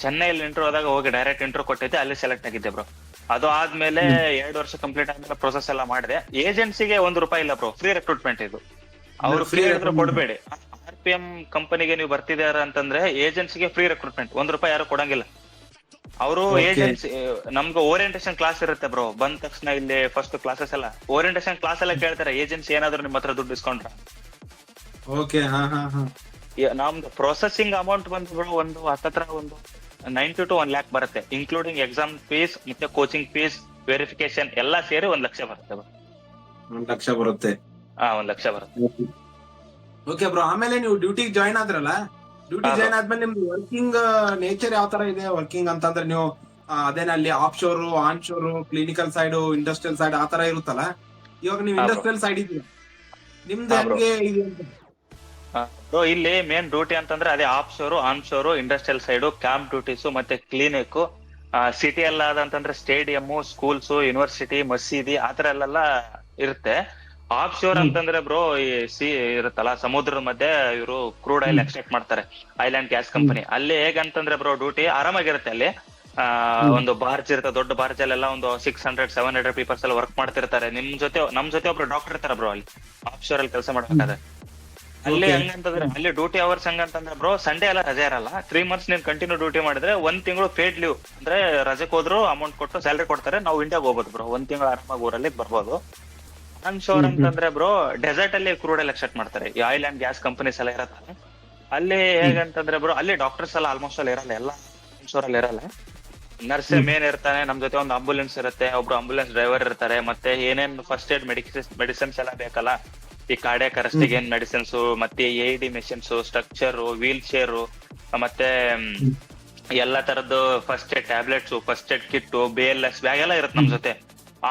ಚೆನ್ನೈಯಲ್ಲಿ ಇಂಟ್ರೂ ಹೋದಾಗ ಹೋಗಿ ಡೈರೆಕ್ಟ್ ಇಂಟ್ರೂ ಕೊಟ್ಟಿದ್ದೆ, ಅಲ್ಲಿ ಸೆಲೆಕ್ಟ್ ಆಗಿದ್ದೆ ಬ್ರೋ. ಅದು ಆದ್ಮೇಲೆ 2 ವರ್ಷ ಕಂಪ್ಲೀಟ್ ಆದ್ಮೇಲೆ ಪ್ರೊಸೆಸ್ ಎಲ್ಲ ಮಾಡಿದೆ. ಏಜೆನ್ಸಿಗೆ ₹1 ಇಲ್ಲ ಬ್ರೋ, ಫ್ರೀ ರೆಕ್ರೂಟ್ಮೆಂಟ್ ಇದು. ಅವ್ರು ಫ್ರೀ ಹೇಳಿದ್ರು ಕೊಡ್ಬೇಡಿ. RPM ಕಂಪನಿಗೆ ನೀವು ಬರ್ತಿದಾರ ಅಂತಂದ್ರೆ ಏಜೆನ್ಸಿಗೆ ಫ್ರೀ ರೆಕ್ರೂಟ್ಮೆಂಟ್, ₹1 ಯಾರು ಕೊಡಂಗಿಲ್ಲ. ಅವರು ಏಜೆನ್ಸಿ ನಮ್ಗೆ ಓರಿಯಂಟೇಶನ್ ಕ್ಲಾಸ್ ಇರುತ್ತೆ ಬ್ರೋ. ಬಂದ ತಕ್ಷಣ ಇಲ್ಲಿ ಫಸ್ಟ್ ಕ್ಲಾಸಸ್ ಎಲ್ಲ ಓರಿಯಂಟೇಶನ್ ಕ್ಲಾಸ್ ಎಲ್ಲ ಕೇಳ್ತಾರೆ, ಏಜೆನ್ಸಿ ಏನಾದ್ರು ನಿಮ್ ಹತ್ರ ದುಡ್ಡು ಇಸ್ಕೊಂಡ್ರ. ನಮ್ದು ಪ್ರೊಸೆಸಿಂಗ್ ಅಮೌಂಟ್ ಬಂದು ಬ್ರೋ ಒಂದು ಹತ್ತತ್ರ ಒಂದು 90 to 1 lakh ಬರುತ್ತೆ, ಇನ್ಕ್ಲೂಡಿಂಗ್ ಎಕ್ಸಾಮ್ ಫೀಸ್ ಮತ್ತೆ ಕೋಚಿಂಗ್ ಫೀಸ್, ವೆರಿಫಿಕೇಶನ್ ಎಲ್ಲ ಸೇರಿ 1 ಲಕ್ಷ ಬರುತ್ತೆ ಬ್ರೋ.
1 ಲಕ್ಷ ಬರುತ್ತೆ.
1 ಲಕ್ಷ ಬರುತ್ತೆ.
Okay bro. ಆಮೇಲೆ ನೀವು ಡ್ಯೂಟಿಗೆ ಜಾಯ್ನ್ ಆದ್ರಲ್ಲ, ಡ್ಯೂಟಿ ಜಾಯ್ನ್ ಆದ್ಮೇಲೆ ನಿಮ್ದು ವರ್ಕಿಂಗ್ ನೇಚರ್ ಯಾವ ತರ ಇದೆ? ವರ್ಕಿಂಗ್ ಅಂತಂದ್ರೆ ನೀವು ಅದೇನಲ್ಲಿ off shore, on shore, clinical side, industrial side ಆ ತರ ಇರುತ್ತಲ್ಲ. ಇವಾಗ ನೀವು ಇಂಡಸ್ಟ್ರಿಯಲ್ ಸೈಡ್ ಇದ್ದೀರಾ, ನಿಮ್ದು ಹೆಂಗೆ ಇದೆ?
ಬ್ರೋ ಇಲ್ಲಿ ಮೇನ್ ಡ್ಯೂಟಿ ಅಂತಂದ್ರೆ ಅದೇ off shore, on shore, industrial side, camp duties ಮತ್ತೆ ಕ್ಲಿನಿಕ್. ಸಿಟಿ ಎಲ್ಲ ಅದಂತಂದ್ರೆ ಸ್ಟೇಡಿಯಂ, ಸ್ಕೂಲ್ಸ್, ಯೂನಿವರ್ಸಿಟಿ, ಮಸೀದಿ ಆತರ ಎಲ್ಲ ಇರುತ್ತೆ. ಆಫ್ ಶೋರ್ ಅಂತಂದ್ರೆ ಬ್ರೋ ಈ ಇರುತ್ತಲ್ಲ ಸಮುದ್ರದ ಮಧ್ಯೆ ಇವರು ಕ್ರೂಡ್ ಆಯಿಲ್ ಎಕ್ಸ್ಟ್ರಾಕ್ಟ್ ಮಾಡ್ತಾರೆ, ಐಲ್ಯಾಂಡ್ ಗ್ಯಾಸ್ ಕಂಪನಿ. ಅಲ್ಲಿ ಹೇಗಂತಂದ್ರೆ ಬ್ರೋ ಡ್ಯೂಟಿ ಆರಾಮಾಗಿರುತ್ತೆ. ಅಲ್ಲಿ ಒಂದು ಬಾರ್ಜ್ ಇರುತ್ತೆ, ದೊಡ್ಡ ಬಾರ್ಜ್ ಅಲ್ಲೆಲ್ಲ ಒಂದು 600-700 ಪೀಪಲ್ಸ್ ಎಲ್ಲ ವರ್ಕ್ ಮಾಡ್ತಿರ್ತಾರೆ. ನಮ್ ಜೊತೆ ಒಬ್ರು ಡಾಕ್ಟರ್ ಇರ್ತಾರೆ ಬ್ರೋ ಅಲ್ಲಿ ಆಫ್ ಶೋರ್ ಅಲ್ಲಿ ಕೆಲಸ ಮಾಡ್ಬೇಕಾದ್ರೆ. ಅಲ್ಲಿ ಹೆಂಗಂತಂದ್ರೆ ಅಲ್ಲಿ ಡ್ಯೂಟಿ ಅವರ್ಸ್ ಹೆಂಗಂತಂದ್ರೆ ಬ್ರೋ, ಸಂಡೇ ಎಲ್ಲ ರಜೆ ಇರಲ್ಲ. 3 months ನೀನ್ ಕಂಟಿನ್ಯೂ ಡ್ಯೂಟಿ ಮಾಡಿದ್ರೆ 1 ತಿಂಗಳು ಪೇಡ್ ಲೀವ್, ಅಂದ್ರೆ ರಜೆಕ್ ಹೋದ್ರು ಅಮೌಂಟ್ ಕೊಟ್ಟು ಸ್ಯಾಲರಿ ಕೊಡ್ತಾರೆ. ನಾವು ಇಂಡಿಯಾಗ ಹೋಗ್ಬೋದು ಬ್ರೋ, 1 ತಿಂಗಳು ಆರಾಮಾಗಿ ಊರಲ್ಲಿ ಬರ್ಬೋದು. ಆನ್ ಶೋರ್ ಅಂತಂದ್ರೆ ಬ್ರೋ ಡೆಸರ್ಟ್ ಅಲ್ಲಿ ಕ್ರೂಡ್ ಆಯಿಲ್ ಎಕ್ಸ್ಟ್ರಾಕ್ಟ್ ಮಾಡ್ತಾರೆ, ಈ ಆಯಿಲ್ ಅಂಡ್ ಗ್ಯಾಸ್ ಕಂಪನೀಸ್ ಎಲ್ಲ ಇರತ್ತಲ್ಲ. ಅಲ್ಲಿ ಹೇಗಂತಂದ್ರೆ ಬ್ರೋ ಅಲ್ಲಿ ಡಾಕ್ಟರ್ಸ್ ಎಲ್ಲ ಆಲ್ಮೋಸ್ಟ್ ಅಲ್ಲಿ ಇರಲ್ಲ, ಎಲ್ಲ ಆನ್ ಶೋರ್ ಅಲ್ಲಿ ಇರಲ್ಲ. ನರ್ಸ್ ಮೇನ್ ಇರ್ತಾನೆ, ನಮ್ ಜೊತೆ ಒಂದು ಆಂಬುಲೆನ್ಸ್ ಇರುತ್ತೆ, ಒಬ್ರು ಆಂಬುಲೆನ್ಸ್ ಡ್ರೈವರ್ ಇರ್ತಾರೆ. ಮತ್ತೆ ಏನೇನ್ ಫಸ್ಟ್ ಏಡ್ ಮೆಡಿಸಿನ್ಸ್ ಎಲ್ಲ ಬೇಕಲ್ಲ, ಈ ಕಾರ್ಡಿಯಾಕ್ ಅರೆಸ್ಟಿಗೆ ಏನ್ ಮೆಡಿಸಿನ್ಸ್, ಮತ್ತೆ AED machines, structure, wheel chair, ಮತ್ತೆ ಎಲ್ಲಾ ತರದ್ದು first aid tablets, first aid kit, BLS bag ಎಲ್ಲ ಇರುತ್ತೆ ನಮ್ ಜೊತೆ.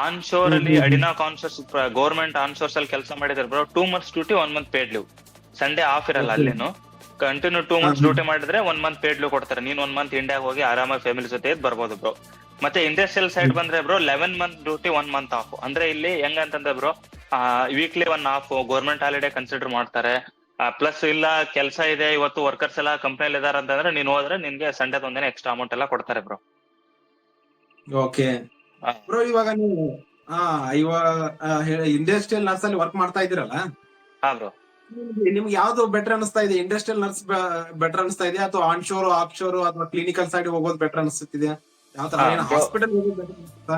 ಆನ್ ಶೋರ್ ಅಲ್ಲಿ ಅಡಿನಾ ಕಾನ್ಸೋರ್ಸ್ ಗೌರ್ಮೆಂಟ್ ಆನ್ ಸೋರ್ಸ್ ಅಲ್ಲಿ ಕೆಲಸ ಮಾಡಿದ್ರೆ bro 2 months duty, 1 month paid leave. Sunday of ಇರಲ್ಲ. ಅಲ್ಲೇನು ಕಂಟಿನ್ಯೂ 2 months ಡ್ಯೂಟಿ ಮಾಡಿದ್ರೆ 1 month ಪೇಡ್ ಲೀವ್ ಕೊಡ್ತಾರೆ. ನೀನ್ 1 month ಇಂಡಿಯಾಗ ಹೋಗಿ ಆರಾಮಾಗಿ ಫ್ಯಾಮಿಲಿ ಜೊತೆ ಬರ್ಬೋದು ಬ್ರೋ. ಮತ್ತೆ ಇಂಡಸ್ಟ್ರಿಯಲ್ ಸೈಡ್ ಬಂದ್ರೆ bro 11 month duty 1 month off. ಅಂದ್ರೆ ಇಲ್ಲಿ ಹೆಂಗಂತಂದ್ರೆ bro weekly 1 off government holiday consider ಮಾಡ್ತಾರೆ. ಪ್ಲಸ್ ಇಲ್ಲ ಕೆಲಸ ಇದೆ ಇವತ್ತು ವರ್ಕರ್ಸ್ ಎಲ್ಲ ಕಂಪ್ನಿಯಲ್ಲಿ ಇದಾರೆ ಅಂತಂದ್ರೆ ನೀನ್ ಹೋದ್ರೆ ನಿನ್ಗೆ ಸಂಡೇದ ಒಂದಿನ ಎಕ್ಸ್ಟ್ರಾ ಅಮೌಂಟ್ ಎಲ್ಲ ಕೊಡ್ತಾರೆ ಬ್ರೋ.
ಓಕೆ ಬ್ರೋ, ಇವಾಗ ನೀವು ಇವಾಗ ಇಂಡಸ್ಟ್ರಿಯಲ್ ನರ್ಸ್ ಅಲ್ಲಿ ವರ್ಕ್ ಮಾಡ್ತಾ ಇದ್ದೀರಲ್ಲ,
ಹಾ ಬ್ರೋ.
ನಿಮ್ಗೆ ಯಾವ್ದು ಬೆಟರ್ ಅನಿಸ್ತಾ ಇದೆ? ಇಂಡಸ್ಟ್ರಿಯಲ್ ನರ್ಸ್ ಬೆಟರ್ ಅನಿಸ್ತಾ ಇದೆಯಾ, ಅಥವಾ ಆನ್ ಶೋರ್ ಆಫ್ ಶೋರ್ ಅಥವಾ ಕ್ಲಿನಿಕಲ್ ಸೈಡ್ ಹೋಗೋದು ಬೆಟರ್ ಅನಿಸ್ತಿದ್ಯಾ? ಯಾವ ತರ ಹಾಸ್ಪಿಟಲ್ ಹೋಗೋದು ಬೆಟರ್ ಅನಿಸುತ್ತಾ?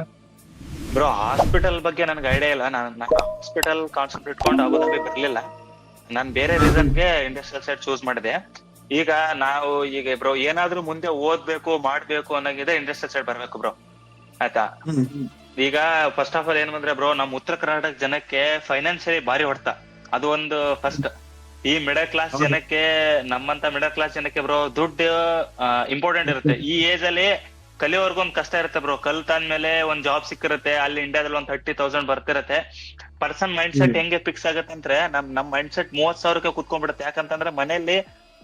ಬ್ರೋ ಹಾಸ್ಪಿಟಲ್ ಬಗ್ಗೆ ನನ್ಗೆ ಐಡಿಯಾ ಇಲ್ಲ. ನಾನು ಹಾಸ್ಪಿಟಲ್ ಕಾನ್ಸೆಪ್ಟ್ ಇಟ್ಕೊಂಡು ಅಬುದಾಬಿ ಬರ್ಲಿಲ್ಲ. ನಾನ್ ಬೇರೆ ರೀಸನ್ಗೆ ಇಂಡಸ್ಟ್ರಿಯಲ್ ಸೈಡ್ ಚೂಸ್ ಮಾಡಿದೆ. ಈಗ ನಾವು ಈಗ ಬ್ರೋ ಏನಾದ್ರೂ ಮುಂದೆ ಓದ್ಬೇಕು ಮಾಡ್ಬೇಕು ಅನ್ನೋಗಿದೆ ಇಂಡಸ್ಟ್ರಿಯಲ್ ಸೈಡ್ ಬರ್ಬೇಕು ಬ್ರೋ, ಆಯ್ತಾ. ಈಗ ಫಸ್ಟ್ ಆಫ್ ಆಲ್ ಏನ್ ಬಂದ್ರೆ ಬ್ರೋ, ನಮ್ ಉತ್ತರ ಕರ್ನಾಟಕ ಜನಕ್ಕೆ ಫೈನಾನ್ಷಿಯಲಿ ಭಾರಿ ಹೊಡ್ತ. ಅದು ಒಂದು ಫಸ್ಟ್. ಈ ಮಿಡಲ್ ಕ್ಲಾಸ್ ಜನಕ್ಕೆ, ನಮ್ಮಂತ ಮಿಡಲ್ ಕ್ಲಾಸ್ ಜನಕ್ಕೆ ಬ್ರೋ ದುಡ್ಡು ಇಂಪಾರ್ಟೆಂಟ್ ಇರುತ್ತೆ. ಈ ಏಜ್ ಅಲ್ಲಿ ಕಲಿಯೋವರ್ಗು ಒಂದ್ ಕಷ್ಟ ಇರುತ್ತೆ ಬ್ರೋ. ಕಲ್ತಾದ್ಮೇಲೆ ಒಂದ್ ಜಾಬ್ ಸಿಕ್ಕಿರುತ್ತೆ, ಅಲ್ಲಿ ಇಂಡಿಯಾದಲ್ಲಿ ಒಂದ್ 30,000 ಬರ್ತಿರತ್ತೆ. ಪರ್ಸನ್ ಮೈಂಡ್ ಸೆಟ್ ಹೆಂಗೆ ಫಿಕ್ಸ್ ಆಗತ್ತೆ ಅಂದ್ರೆ, ನಮ್ ಮೈಂಡ್ ಸೆಟ್ 30,000ಕ್ಕೆ ಕುತ್ಕೊಂಡ್ಬಿಡುತ್ತೆ. ಯಾಕಂತಂದ್ರೆ ಮನೆಯಲ್ಲಿ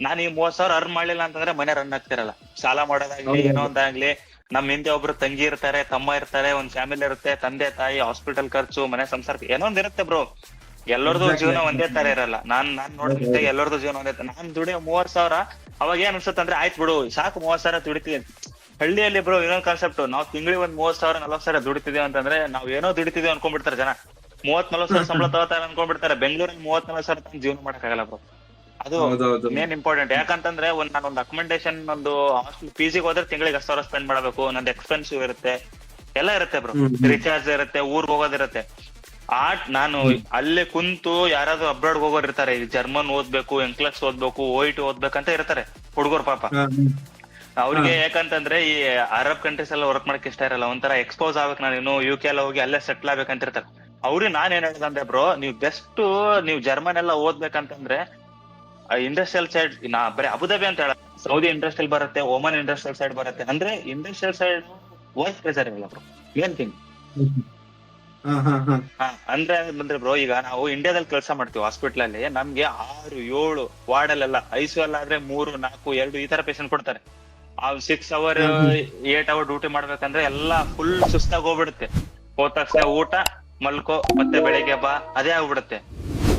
ನಾನು ಈ 30,000 ಅರ್ನ್ ಮಾಡ್ಲಿಲ್ಲ ಅಂತಂದ್ರೆ ಮನೆ ರನ್ ಆಗ್ತಿರಲ್ಲ. ಸಾಲ ಮಾಡೋದಾಗ್ಲಿ ಏನೋ ಒಂದಾಗ್ಲಿ. ನಮ್ ಹಿಂದೆ ಒಬ್ರು ತಂಗಿ ಇರ್ತಾರೆ, ತಮ್ಮ ಇರ್ತಾರೆ, ಒಂದ್ ಫ್ಯಾಮಿಲಿ ಇರುತ್ತೆ, ತಂದೆ ತಾಯಿ, ಹಾಸ್ಪಿಟಲ್ ಖರ್ಚು, ಮನೆ ಸಂಸಾರ ಏನೋ ಒಂದ್ ಇರುತ್ತೆ ಬ್ರೋ. ಎಲ್ಲರದು ಜೀವನ ಒಂದೇ ತರ ಇರಲ್ಲ. ನಾನ್ ನೋಡಿದ ಎಲ್ಲರದು ಜೀವನ ಒಂದೇ ತರ. ನಾನ್ ದುಡಿಯೋ 30,000 ಅವಾಗ ಏನ್ ಅನ್ಸುತ್ತೆ ಅಂದ್ರೆ, ಆಯ್ತು ಬಿಡು ಸಾಕು 30,000 ದುಡಿತೀವಿ. ಹಳ್ಳಿಯಲ್ಲಿ ಬ್ರೋ ಇನ್ನೊಂದ್ ಕಾನ್ಸೆಪ್ಟ್, ನಾವು ತಿಂಗಳಿಗೆ ಒಂದ್ 30,000 40,000 ದುಡಿತಿದೀವಿ ಅಂತಂದ್ರೆ ನಾವ್ ಏನೋ ದುಡಿತಿದೀವಿ ಅನ್ಕೊಂಡ್ಬಿಡ್ತಾರೆ ಜನ. 30-40,000 ಸಂಬಳ ತಗೋತಾರೆ ಅನ್ಕೊಂಡ್ಬಿಡ್ತಾರೆ. ಬೆಂಗಳೂರಲ್ಲಿ 30-40,000 ತನಕ ಜೀವನ ಮಾಡಕ್ಕಾಗಲ್ಲ ಬ್ರೋ. ಅದು ಮೇನ್ ಇಂಪಾರ್ಟೆಂಟ್. ಯಾಕಂತಂದ್ರೆ ನಾನೊಂದು ಅಕಮೆಂಡೇಶನ್ ಒಂದು ಹಾಸ್ಟೆಲ್ PG ಹೋದ್ರೆ ತಿಂಗಳಿಗೆ 10,000 ಸ್ಪೆಂಡ್ ಮಾಡಬೇಕು. ನಂದು ಎಕ್ಸ್ಪೆನ್ಸಿವ್ ಇರುತ್ತೆ, ಎಲ್ಲ ಇರುತ್ತೆ ಬ್ರೋ. ರಿಚಾರ್ಜ್ ಇರುತ್ತೆ, ಊರ್ಗ್ ಹೋಗೋದಿರುತ್ತೆ. ನಾನು ಅಲ್ಲೇ ಕುಂತು ಯಾರಾದ್ರೂ ಅಬ್ರಾಡ್ ಹೋಗೋರ್ ಇರ್ತಾರೆ, ಜರ್ಮನ್ ಓದ್ಬೇಕು, NCLEX ಓದ್ಬೇಕು, OIT ಓದ್ಬೇಕಂತ ಇರ್ತಾರೆ ಹುಡುಗರು ಪಾಪ. ಅವ್ರಿಗೆ ಯಾಕಂತಂದ್ರೆ ಈ ಅರಬ್ ಕಂಟ್ರೀಸ್ ಎಲ್ಲ ವರ್ಕ್ ಮಾಡಕ್ ಇಷ್ಟ ಇರಲ್ಲ. ಒಂಥರ ಎಕ್ಸ್ಪೋಸ್ ಆಗ್ಬೇಕು, ನಾನು ಇನ್ನು UK ಎಲ್ಲ ಹೋಗಿ ಅಲ್ಲೇ ಸೆಟ್ಲ್ ಆಗ್ಬೇಕಂತ ಇರ್ತಾರೆ. ಅವ್ರಿಗೆ ನಾನ್ ಏನ್ ಹೇಳಿದಂದ್ರೆ ಬ್ರೋ, ನೀವು ಬೆಸ್ಟ್ ನೀವು ಜರ್ಮನ್ ಎಲ್ಲ ಓದ್ಬೇಕಂತಂದ್ರೆ ಇಂಡಸ್ಟ್ರಿಯಲ್ ಸೈಡ್, ಬರೀ ಅಬುದಾಬಿ ಅಂತ ಹೇಳ, ಸೌದಿ ಇಂಡಸ್ಟ್ರಿಯಲ್ ಬರುತ್ತೆ, ಓಮನ್ ಇಂಡಸ್ಟ್ರಿಯಲ್ ಸೈಡ್ ಬರುತ್ತೆ. ಅಂದ್ರೆ ಇಂಡಸ್ಟ್ರಿಯಲ್ ಸೈಡ್ ವರ್ಕ್ ಪ್ರೆಸರ್ ಇರಲ್ಲ ಬ್ರೋ. ಏನ್ ಥಿಂಗ್ ಅಂದ್ರೆ ಬಂದ್ರೆ ಬ್ರೋ, ಈಗ ನಾವು ಇಂಡಿಯಾದಲ್ಲಿ ಕೆಲಸ ಮಾಡ್ತೀವಿ ಹಾಸ್ಪಿಟಲ್ ಅಲ್ಲಿ, ನಮ್ಗೆ 6-7 ವಾರ್ಡಲ್ಲೆಲ್ಲ ICU ಆದ್ರೆ 3-4-2 ಈ ತರ ಪೇಷಂಟ್ ಕೊಡ್ತಾರೆ. 6 ಅವರ್ 8 ಅವರ್ ಡ್ಯೂಟಿ ಮಾಡ್ಬೇಕಂದ್ರೆ ಎಲ್ಲಾ ಫುಲ್ ಸುಸ್ತಾಗಿ ಹೋಗ್ಬಿಡುತ್ತೆ. ಹೋದ ತಕ್ಷಣ ಊಟ, ಮಲ್ಕೋ, ಮತ್ತೆ ಬೆಳಿಗ್ಗೆ ಬಾ, ಅದೇ ಆಗ್ಬಿಡುತ್ತೆ.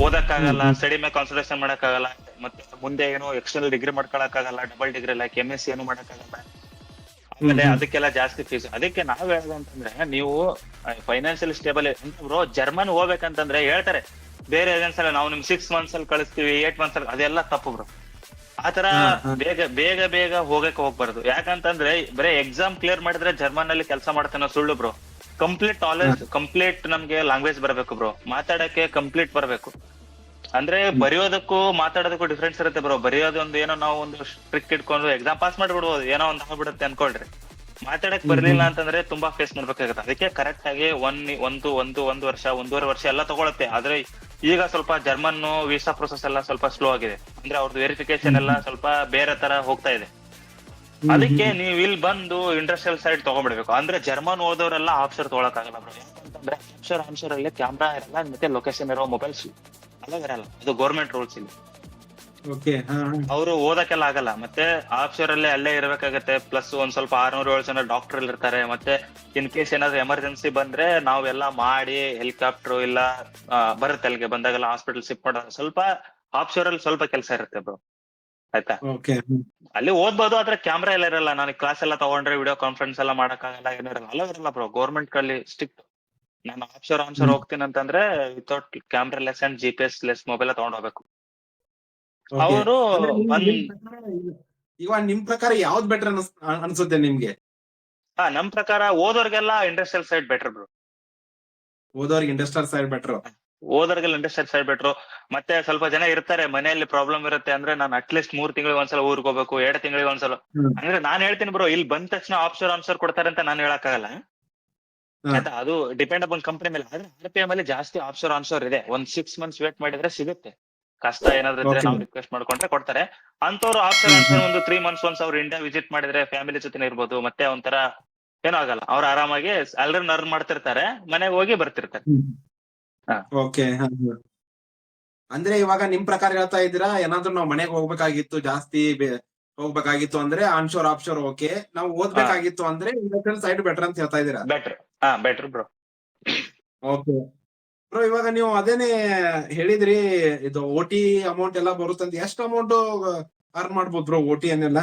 ಓದಕ್ಕಾಗಲ್ಲ, ಸ್ಟಡಿ ಮೇಲೆ ಕಾನ್ಸಂಟ್ರೇಷನ್ ಮಾಡಕ್ಕಾಗಲ್ಲ, ಮತ್ತೆ ಮುಂದೆ ಏನೋ ಎಕ್ಸ್ಟರ್ನಲ್ ಡಿಗ್ರಿ ಮಾಡ್ಕೊಳಕ್ಕಾಗಲ್ಲ, ಡಬಲ್ ಡಿಗ್ರಿ ಲೈಕ್ MSc ಏನು ಮಾಡಕ್ಕಾಗಲ್ಲ. ಆಮೇಲೆ ಅದಕ್ಕೆಲ್ಲ ಜಾಸ್ತಿ ಫೀಸ್. ಅದಕ್ಕೆ ನಾವ್ ಹೇಳೋದು ಅಂತಂದ್ರೆ, ನೀವು ಫೈನಾನ್ಷಿಯಲ್ ಸ್ಟೇಬಲ್ ಬ್ರೋ. ಜರ್ಮನ್ ಹೋಗ್ಬೇಕಂತಂದ್ರೆ ಹೇಳ್ತಾರೆ ಬೇರೆ ಏಜೆನ್ಸ್ ಎಲ್ಲ, ನಾವು ನಿಮ್ 6 months ಅಲ್ಲಿ ಕಳಿಸ್ತೀವಿ, 8 months ಅಲ್ಲಿ, ಅದೆಲ್ಲ ತಪ್ಪು ಬ್ರೋ. ಆತರ ಬೇಗ ಹೋಗ್ಬಾರ್ದು. ಯಾಕಂತಂದ್ರೆ ಬರೀ ಎಕ್ಸಾಮ್ ಕ್ಲಿಯರ್ ಮಾಡಿದ್ರೆ ಜರ್ಮನ್ ಅಲ್ಲಿ ಕೆಲಸ ಮಾಡ್ತಾನೋ ಸುಳ್ಳು ಬ್ರೋ. ಕಂಪ್ಲೀಟ್ ನಾಲೆಜ್, ಕಂಪ್ಲೀಟ್ ನಮ್ಗೆ ಲ್ಯಾಂಗ್ವೇಜ್ ಬರ್ಬೇಕು ಬ್ರೋ. ಮಾತಾಡಕ್ಕೆ ಕಂಪ್ಲೀಟ್ ಬರ್ಬೇಕು. ಅಂದ್ರೆ ಬರೆಯೋದಕ್ಕೂ ಮಾತಾಡೋದಕ್ಕೂ ಡಿಫ್ರೆನ್ಸ್ ಇರುತ್ತೆ ಬ್ರೋ. ಬರೆಯೋದೊಂದು ಏನೋ ನಾವು ಒಂದು ಟ್ರಿಕ್ ಇಟ್ಕೊಂಡು ಎಕ್ಸಾಮ್ ಪಾಸ್ ಮಾಡ್ಬಿಡ್ಬೋದು, ಏನೋ ಒಂದ್ ಆಗ್ಬಿಡುತ್ತೆ ಅನ್ಕೊಳ್ರಿ. ಮಾತಾಡಕ್ ಬರ್ಲಿಲ್ಲ ಅಂತಂದ್ರೆ ತುಂಬಾ ಫೇಸ್ ಮಾಡ್ಬೇಕಾಗುತ್ತೆ. ಅದಕ್ಕೆ ಕರೆಕ್ಟ್ ಆಗಿ ಒಂದು ವರ್ಷ 1.5 ವರ್ಷ ಎಲ್ಲ ತಗೊಳುತ್ತೆ. ಆದ್ರೆ ಈಗ ಸ್ವಲ್ಪ ಜರ್ಮನ್ ವೀಸಾ ಪ್ರೊಸೆಸ್ ಎಲ್ಲ ಸ್ವಲ್ಪ ಸ್ಲೋ ಆಗಿದೆ. ಅಂದ್ರೆ ಅವ್ರದ್ದು ವೆರಿಫಿಕೇಶನ್ ಎಲ್ಲ ಸ್ವಲ್ಪ ಬೇರೆ ತರ ಹೋಗ್ತಾ ಇದೆ. ಅದಕ್ಕೆ ನೀವು ಇಲ್ಲಿ ಬಂದು ಇಂಡಸ್ಟ್ರಿಯಲ್ ಸೈಡ್ ತಗೊಂಡ್ಬಿಡ್ಬೇಕು. ಅಂದ್ರೆ ಜರ್ಮನ್ ಓದೋರೆಲ್ಲ ಆಫ್ಶೋರ್ ತಗೊಳಕ್ಕಾಗಲ್ಲ ಬ್ರೋ. ಯಾಕಂತಂದ್ರೆ ಆಫ್ಶೋರ್ ಅಲ್ಲಿ ಕ್ಯಾಮ್ರಾ ಇರಲ್ಲ, ಮತ್ತೆ ಲೊಕೇಶನ್ ಇರೋ ಮೊಬೈಲ್ಸ್ ಅಲ್ಲ ಇರಲ್ಲ. ಅದು ಗೌರ್ಮೆಂಟ್ ರೂಲ್ಸ್ ಇಲ್ಲಿ. ಅವರು ಓದಕ್ಕೆಲ್ಲ ಆಗಲ್ಲ. ಮತ್ತೆ ಆಫ್ಶೋರ್ ಅಲ್ಲೇ ಇರ್ಬೇಕಾಗತ್ತೆ. ಪ್ಲಸ್ ಒಂದ್ ಸ್ವಲ್ಪ 600-700 ಜನ ಡಾಕ್ಟರ್ ಇರ್ತಾರೆ. ಮತ್ತೆ ಇನ್ ಕೇಸ್ ಏನಾದ್ರು ಎಮರ್ಜೆನ್ಸಿ ಬಂದ್ರೆ ನಾವೆಲ್ಲ ಮಾಡಿ ಹೆಲಿಕಾಪ್ಟರ್ ಇಲ್ಲ ಬರುತ್ತೆ ಅಲ್ಲಿಗೆ ಬಂದಾಗೆಲ್ಲ ಹಾಸ್ಪಿಟಲ್ ಶಿಫ್ಟ್ ಮಾಡೋದು. ಸ್ವಲ್ಪ ಆಫ್ಶೋರ್ ಅಲ್ಲಿ ಸ್ವಲ್ಪ ಕೆಲಸ ಇರುತ್ತೆ ಬ್ರೋ, ಆಯ್ತಾ. ಅಲ್ಲಿ ಓದ್ಬೋದು, ಆದ್ರೆ ಕ್ಯಾಮ್ರಾ ಎಲ್ಲ ಇರಲ್ಲ. ನಾನು ಕ್ಲಾಸ್ ಎಲ್ಲ ತಗೊಂಡ್ರೆ ವಿಡಿಯೋ ಕಾನ್ಫರೆನ್ಸ್ ಎಲ್ಲ ಮಾಡಕ್ಕಾಗಲ್ಲ, ಏನೂ ಇರಲ್ಲ. ಅಲ್ಲ ಇರಲ್ಲ ಬ್ರೋ, ಗೌರ್ಮೆಂಟ್ ಅಲ್ಲಿ ಸ್ಟ್ರಿಕ್ಟ್. ನಾನು ಆಫ್ಶೋರ್ ಹೋಗ್ತೀನಿ ಅಂತಂದ್ರೆ without camera less and GPS less mobile ತಗೊಂಡ್ ಹೋಗ್ಬೇಕು. ಅವರು
ಇವಾಗ ನಿಮ್ ಪ್ರಕಾರ ಯಾವ್ದು ಬೆಟರ್ ಅನ್ಸುತ್ತೆ ನಿಮ್ಗೆ?
ನಮ್ ಪ್ರಕಾರ ಓದೋರ್ಗೆಲ್ಲ ಇಂಡಸ್ಟ್ರಿಯಲ್ ಸೈಡ್ ಬೆಟರ್ ಬ್ರೋ.
ಓದೋರ್ಗೆ ಇಂಡಸ್ಟ್ರಿಯಲ್ ಸೈಡ್ ಬೆಟರ್.
ಓದೋರ್ಗೆಲ್ಲ ಇಂಡಸ್ಟ್ರಿಯಲ್ ಸೈಡ್ ಬೆಟರ್. ಮತ್ತೆ ಸ್ವಲ್ಪ ಜನ ಇರ್ತಾರೆ ಮನೆಯಲ್ಲಿ ಪ್ರಾಬ್ಲಮ್ ಇರುತ್ತೆ ಅಂದ್ರೆ, ನಾನು ಅಟ್ಲೀಸ್ಟ್ 3 ತಿಂಗಳಿಗೆ ಒಂದ್ಸಲ ಊರ್ಗ್ ಹೋಗ್ಬೇಕು, 2 ತಿಂಗಳಿಗೆ ಒಂದ್ಸಲ. ಅಂದ್ರೆ ನಾನ್ ಹೇಳ್ತೀನಿ ಬ್ರೋ, ಇಲ್ಲಿ ಬಂದ ತಕ್ಷಣ ಆಫ್ಶೋರ್ ಕೊಡ್ತಾರೆ ಅಂತ ನಾನು ಹೇಳಕ್ಕಾಗಲ್ಲ, ಆಯ್ತಾ. ಅದು ಡಿಪೆಂಡ್ ಅಪಾನ್ ಕಂಪನಿ ಮೇಲೆ. ಆದ್ರೆ RPM ಅಲ್ಲಿ ಜಾಸ್ತಿ ಆಫ್ಶೋರ್ ಇದೆ. ಒಂದ್ 6 months ವೇಟ್ ಮಾಡಿದ್ರೆ ಸಿಗುತ್ತೆ. ಕಷ್ಟ ಏನಾದ್ರು ಇದ್ರೆ ನಾವು ರಿಕ್ವೆಸ್ಟ್ ಮಾಡ್ಕೊಂಡ್ರೆ ಕೊಡ್ತಾರೆ. ಅಂತವ್ರು ಆಫ್ಶೋರ್ ಒಂದು 3 months once ಅವ್ರು ಇಂಡಿಯಾ ವಿಸಿಟ್ ಮಾಡಿದ್ರೆ ಫ್ಯಾಮಿಲಿ ಜೊತೆ ಇರ್ಬೋದು. ಮತ್ತೆ ಒಂಥರ ಏನೂ ಆಗಲ್ಲ, ಅವ್ರು ಆರಾಮಾಗಿ ಸ್ಯಾಲರಿ ಅರ್ನ್ ಮಾಡ್ತಿರ್ತಾರೆ, ಮನೆಗೆ ಹೋಗಿ ಬರ್ತಿರ್ತಾರೆ.
ಓಕೆ. ಅಂದ್ರೆ ಇವಾಗ ನಿಮ್ ಪ್ರಕಾರ ಹೇಳ್ತಾ ಇದ್ದೀರಾ, ಏನಾದ್ರು ನಾವು ಮನೆಗೆ ಹೋಗ್ಬೇಕಾಗಿತ್ತು ಜಾಸ್ತಿ ಹೋಗ್ಬೇಕಾಗಿತ್ತು ಅಂದ್ರೆ ಆನ್ಶೋರ್ ಆಫ್ಶೋರ್ ಓಕೆ. ನಾವು ಓದ್ಬೇಕಾಗಿತ್ತು ಅಂದ್ರೆ ಇಂಡಸ್ಟ್ರಿಯಲ್ ಸೈಡ್ ಬೆಟರ್ ಅಂತ ಹೇಳ್ತಾ ಇದೀರಾ.
Better better bro.
Okay bro, ಇವಾಗ ನೀವು ಅದೇನೆ ಹೇಳಿದ್ರಿ ಇದು ಓಟಿ ಅಮೌಂಟ್ ಎಲ್ಲ ಬರುತ್ತಂತ. ಎಷ್ಟು ಅಮೌಂಟ್ ಅರ್ನ್ ಮಾಡ್ಬೋದು ಬ್ರೋ ಓಟಿ ಅನ್ನೆಲ್ಲ?